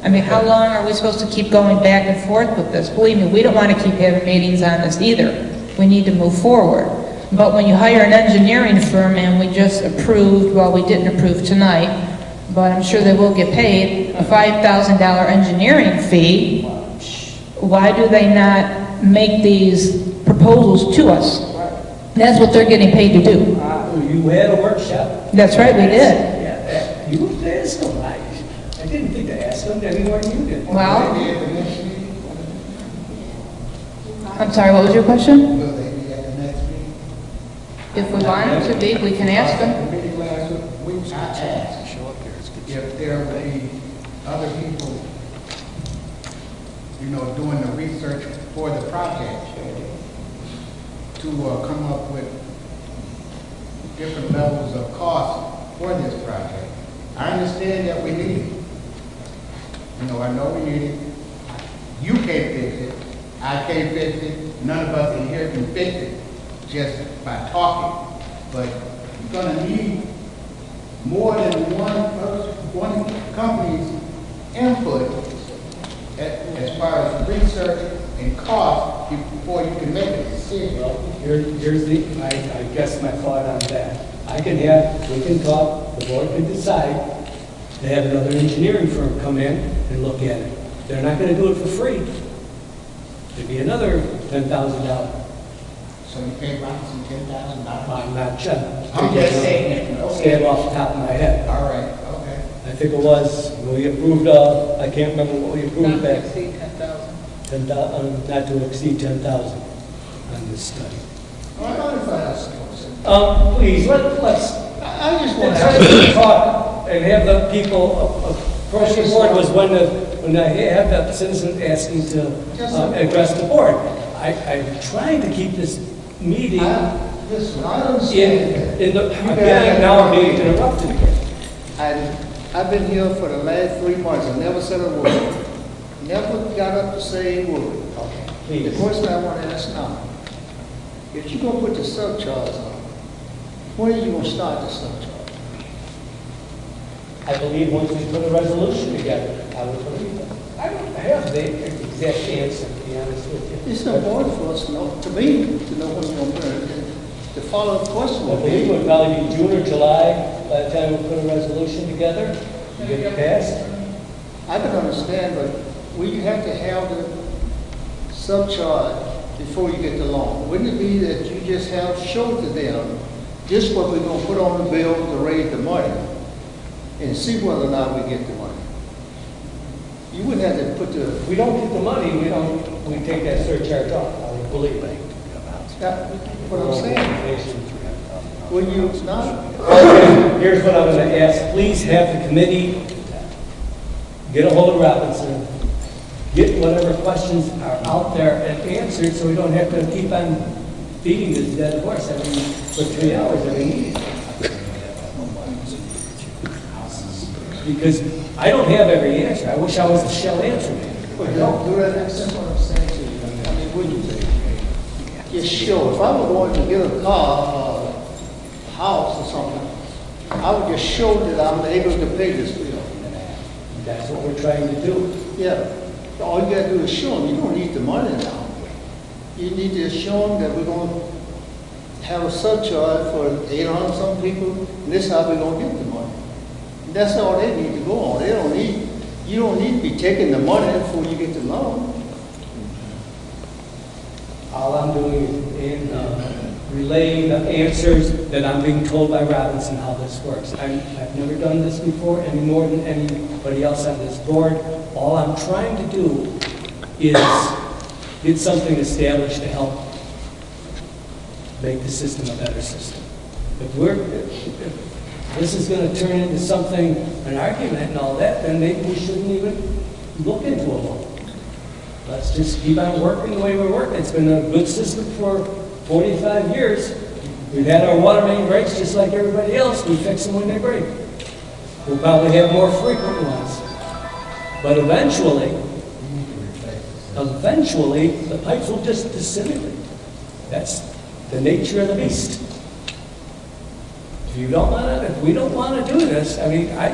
S4: I mean, how long are we supposed to keep going back and forth with this? Believe me, we don't want to keep having meetings on this either. We need to move forward. But when you hire an engineering firm, and we just approved, well, we didn't approve tonight, but I'm sure they will get paid, a $5,000 engineering fee, why do they not make these proposals to us? That's what they're getting paid to do.
S1: You had a workshop.
S4: That's right, we did.
S1: Yeah, you asked them. I didn't think to ask them any more than you did.
S4: Well, I'm sorry, what was your question? If we want them to be, we can ask them.
S9: If there will be other people, you know, doing the research for the project to come up with different levels of cost for this project. I understand that we need it. You know, I know we need it. You can't fix it. I can't fix it. None of us in here can fix it just by talking. But you're going to need more than one company's input as far as research and cost before you can make a decision.
S1: Well, here's I guess my thought on that. We can talk, the board can decide to have another engineering firm come in and look at it. They're not going to do it for free. It'd be another $10,000.
S9: So you pay Robinson $10,000?
S1: I'm not sure.
S9: I'm just saying. Okay.
S1: Stand off the top of my head.
S9: All right, okay.
S1: I think it was, we approved, I can't remember what we approved back.
S2: Not to exceed 10,000.
S1: Not to exceed 10,000 on this study. Please, let's,
S5: I just want
S1: let's talk and have the people approach the board was when I had the citizen asking to address the board. I'm trying to keep this meeting
S5: Listen, I understand.
S1: again, now I'm being interrupted again.
S5: I've been here for the last 3 months, I never said a word. Never got up to say a word.
S1: Okay, please.
S5: The question I want to ask now, if you're going to put the surcharge on, when are you going to start the surcharge?
S1: I believe once we put a resolution together, I would believe that. I don't have the exact answer, to be honest with you.
S5: It's not hard for us to know, to me, to know when you're going to put it. The follow-up question
S1: I
S5: will
S1: believe it
S5: be,
S1: would probably be June or July by the time we put a resolution together and get it passed.
S5: I can understand, but we have to have the surcharge before you get the loan. Wouldn't it be that you just show to them, this is what we're going to put on the bill to raise the money, and see whether or not we get the money? You wouldn't have to put the...
S1: If we don't get the money, we take that surcharge off, I would believe me.
S5: That's what I'm saying. When you not...
S1: Okay, here's what I'm going to ask. Please have the committee get a hold of Robinson, get whatever questions are out there and answered so we don't have to keep on feeding this dead horse for 3 hours every meeting. Because I don't have every answer. I wish I was the shell answer man.
S5: But don't do that. That's what I'm saying to you. I mean, would you
S13: just show, if I were going to get a car, a house or something, I would just show that I'm able to pay this bill.
S1: That's what we're trying to do.
S13: Yeah, all you gotta do is show them, you don't need the money now. You need to show them that we're gonna have a surcharge for 800 some people, and this is how we're gonna get the money. And that's all they need to go on. They don't need, you don't need to be taking the money before you get the loan.
S1: All I'm doing is relaying the answers that I'm being told by Robinson how this works. I've never done this before any more than anybody else on this board. All I'm trying to do is get something established to help make the system a better system. If this is going to turn into something, an argument and all that, then maybe we shouldn't even look into a loan. Let's just keep on working the way we're working. It's been a good system for 45 years. We've had our water main breaks just like everybody else. We fix them when they break. We'll probably have more frequent ones. But eventually, the pipes will just disintegrate. That's the nature of the beast. If we don't want to do this, I mean,
S4: I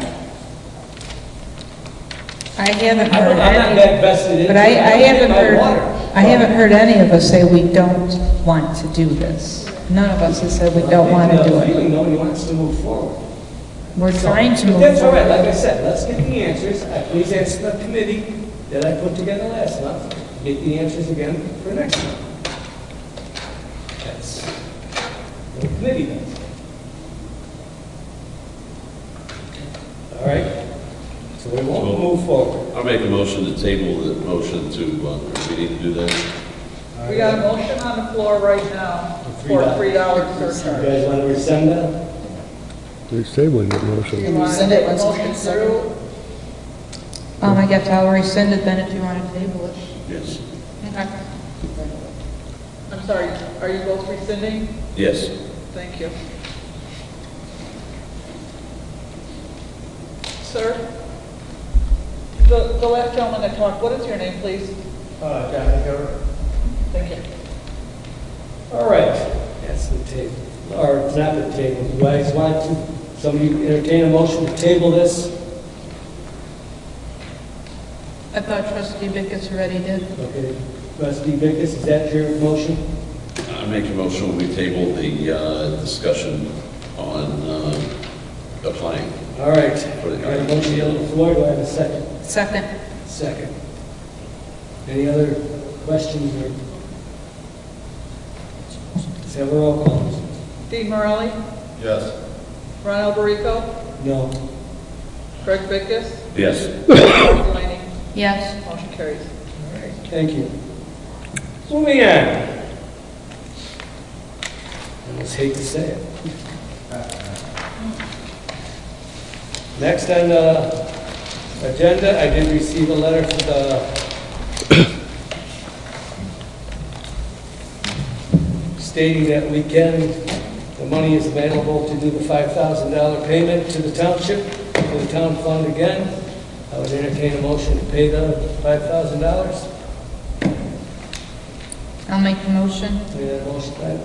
S4: haven't
S1: I'm
S4: heard
S1: not that vested in it.
S4: but I haven't heard any of us say we don't want to do this. None of us has said we don't want to do it.
S1: Feeling nobody wants to move forward.
S4: We're trying to
S1: But
S4: move
S1: that's all right,
S4: forward.
S1: like I said, let's get the answers. Please ask the committee that I put together last month. Get the answers again for next month. That's what the committee does. All right? So we won't move forward.
S3: I'll make a motion to table the motion to, we need to do that.
S2: We got a motion on the floor right now for a $3
S1: You
S2: surcharge.
S1: guys want to rescind that?
S16: Please table your motion.
S2: You want to
S14: Rescind it
S2: take a
S14: once we
S2: motion
S14: get second.
S2: through?
S4: I guess I'll rescind it then if you want to table it.
S3: Yes.
S4: Okay.
S2: I'm sorry, are you both rescinding?
S3: Yes.
S2: Thank you. Sir? The last gentleman that talked, what is your name, please?
S1: John Hager.
S2: Thank you.
S1: All right, that's the table, or it's not the table. You guys want to, somebody entertain a motion to table this?
S4: I thought Trustee Bickus already did.
S1: Okay, Trustee Bickus, is that your motion?
S3: I make a motion, we table the discussion on applying.
S1: All right,
S3: For the
S1: got a motion on the floor, do I have a second?
S4: Second.
S1: Second. Any other questions or? Let's have a roll call.
S2: Dean Morelli?
S11: Yes.
S2: Ron Alberico?
S1: No.
S2: Greg Bickus?
S3: Yes.
S2: Mark Delaney?
S4: Yes.
S2: Motion carries.
S1: All right, thank you. Moving on. I almost hate to say it. Next on the agenda, I did receive a letter from stating that the money is available to do the $5,000 payment to the township, to the town fund again. I would entertain a motion to pay the $5,000.
S4: I'll make the motion.
S1: We have a motion by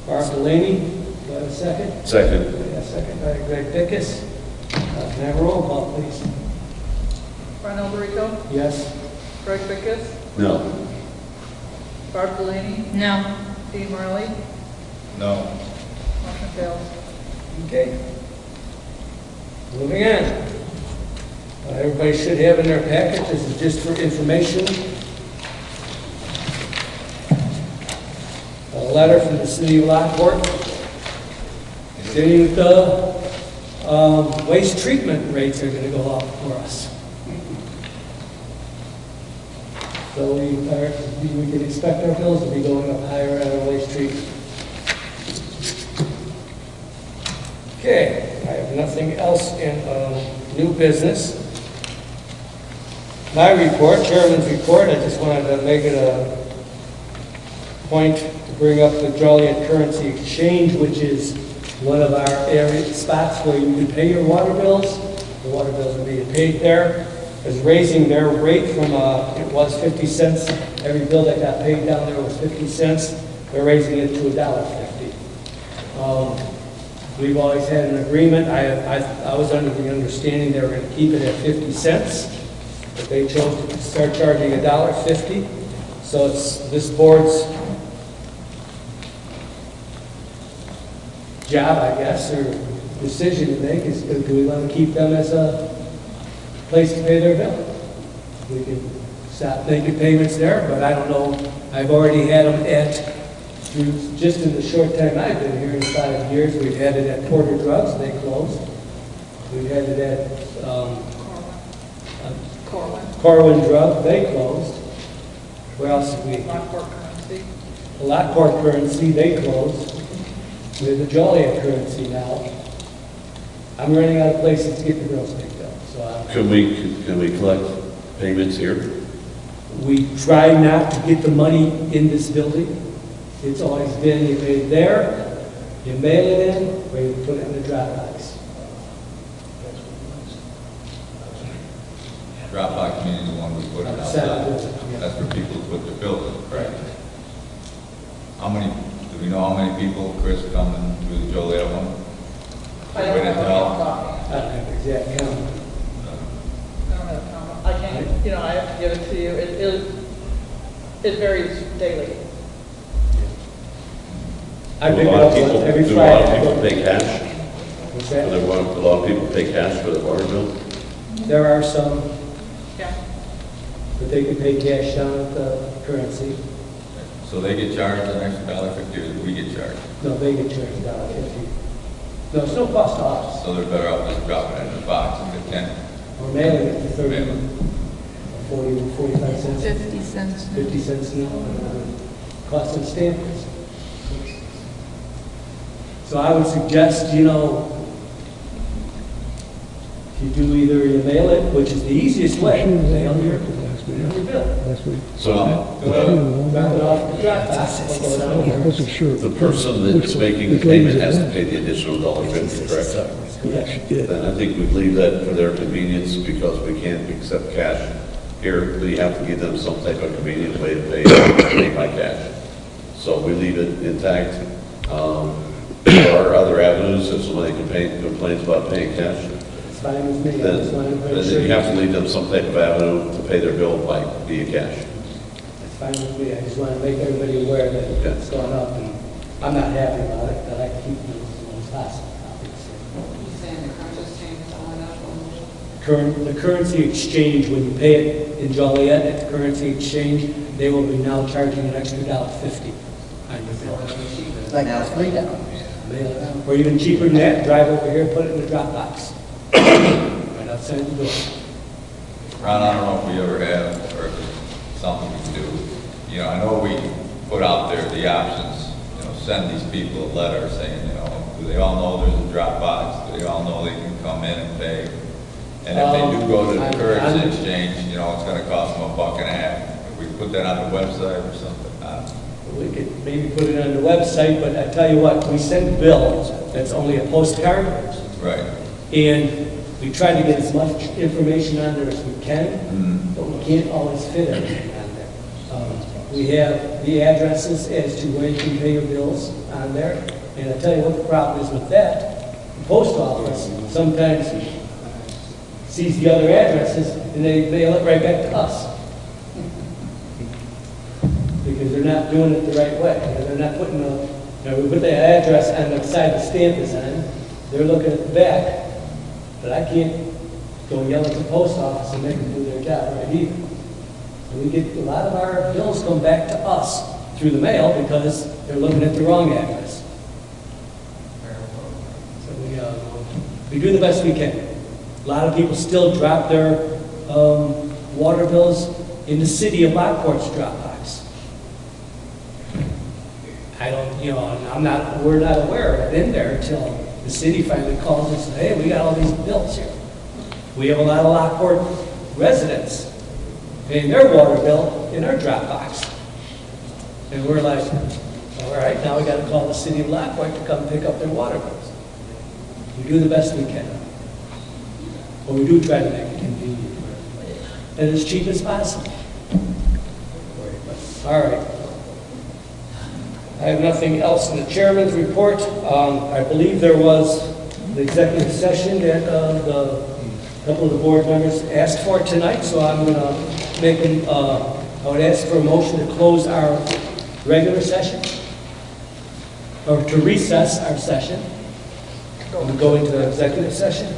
S1: Barb Delaney. Do I have a second?
S3: Second.
S1: We have a second by Greg Bickus. Can I have a roll call, please?
S2: Ron Alberico?
S1: Yes?
S2: Greg Bickus?
S3: No.
S2: Barb Delaney?
S4: No.
S2: Dean Morelli?
S11: No.
S2: Motion fails.
S1: Okay. Moving on. Everybody should have in their packet, this is just for information. A letter from the city of Lockport stating that the waste treatment rates are going to go up for us. So we can expect our bills to be going up higher on our waste treatment. Okay, I have nothing else in new business. My report, Chairman's report, I just wanted to make it a point to bring up the Joliet Currency Exchange, which is one of our area spots where you can pay your water bills. The water bills are being paid there. is raising their rate from, it was 50 cents. Every bill that got paid down there was 50 cents. They're raising it to $1.50. We've always had an agreement. I was under the understanding they were going to keep it at 50 cents, but they chose to start charging $1.50. So it's this board's job, I guess, or decision to make is, do we want to keep them as a place to pay their bill? We can stop making payments there, but I don't know. I've already had them at, just in the short time I've been here, in 5 years, we've had it at Porter Drugs, they closed. We've had it at Corwin Drug, they closed. Where else did we?
S2: Lockport Currency.
S1: Lockport Currency, they closed. We have the Joliet Currency now. I'm running out of places to get the bills picked up, so
S3: Can we collect payments here?
S1: we try not to get the money in this building. It's always been, you pay it there, you mail it in, or you put it in the drop box.
S11: Dropbox meaning the one we put it outside. That's where people put their bills in.
S1: Right.
S11: How many, do we know how many people, Chris, come in through the Joliet one?
S2: I don't have a
S1: I don't have the exact count.
S2: I don't have a comment. I can't, I have to give it to you. It varies daily.
S1: I pick it
S3: Do a lot
S1: up
S3: of people-
S1: every
S3: Do a lot of
S1: Friday.
S3: people pay cash?
S1: What's that?
S3: A lot of people pay cash for the water bill?
S1: There are some,
S2: Yeah.
S1: but they can pay cash down at the currency.
S11: So they get charged an extra $1.50, or do we get charged?
S1: No, they get charged $1.50. No, it's no cost to us.
S11: So they're better off just dropping it in the box and get 10.
S1: We're mailing it to 30, 40, 45 cents.
S4: 50 cents.
S1: 50 cents now. Cost of stampers. So I would suggest, if you do either you mail it, which is the easiest way, mail your bill.
S3: So,
S1: Drop it off the drop box, or go down here.
S3: the person that's making the payment has to pay the additional $1.50, correct? Then I think we leave that for their convenience, because we can't accept cash here. We have to give them some type of convenient way to pay by cash. So we leave it intact. There are other avenues, if somebody complains about paying cash,
S1: It's fine with me. I just want to make
S3: then
S1: sure.
S3: you have to leave them some type of avenue to pay their bill by via cash.
S1: It's fine with me. I just want to make everybody aware that it's gone up, and I'm not happy about it, but I like to keep it as low as possible, obviously.
S17: You saying the currency exchange is going up on
S1: The currency exchange, when you pay it in Joliet at the currency exchange, they will be now charging an extra $1.50 on your bill.
S14: Like $3.
S1: Or even cheaper than that, drive over here, put it in the drop box. Right outside the door.
S11: Ron, I don't know if we ever have, or if it's something we can do. I know we put out there the options, send these people a letter saying, do they all know there's a drop box? Do they all know they can come in and pay? And if they do go to the currency exchange, it's gonna cost them $1.50. If we put that on the website or something, I don't know.
S1: We could maybe put it on the website, but I tell you what, we send bills, that's only a postcard.
S11: Right.
S1: And we try to get as much information on there as we can, but we can't always fit everything on there. We have the addresses as to where you can pay your bills on there. And I tell you what the problem is with that. The post office sometimes sees the other addresses and they mail it right back to us. Because they're not doing it the right way. They're not putting we put the address on the side the stamp is on. They're looking at the back. But I can't go yell at the post office and make them do their job right either. And we get a lot of our bills come back to us through the mail because they're looking at the wrong address. So we do the best we can. A lot of people still drop their water bills in the city of Lockport's drop box. I don't, we're not aware of it in there until the city finally calls us and says, hey, we got all these bills here. We have a lot of Lockport residents paying their water bill in our drop box. And we're like, all right, now we got to call the city of Lockport to come pick up their water bills. We do the best we can. But we do try to make it convenient for everybody. and as cheap as possible. All right. I have nothing else in the chairman's report. I believe there was the executive session that a couple of the board members asked for tonight, so I'm going to make I would ask for a motion to close our regular session, or to recess our session, and go into the executive session.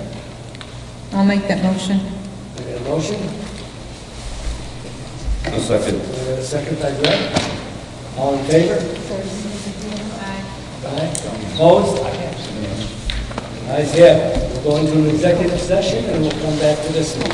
S4: I'll make that motion.
S1: I got a motion.
S3: A second.
S1: I got a second by Greg. All in favor? Aye. Opposed? Ayes have it. We'll go into an executive session and we'll come back to this one.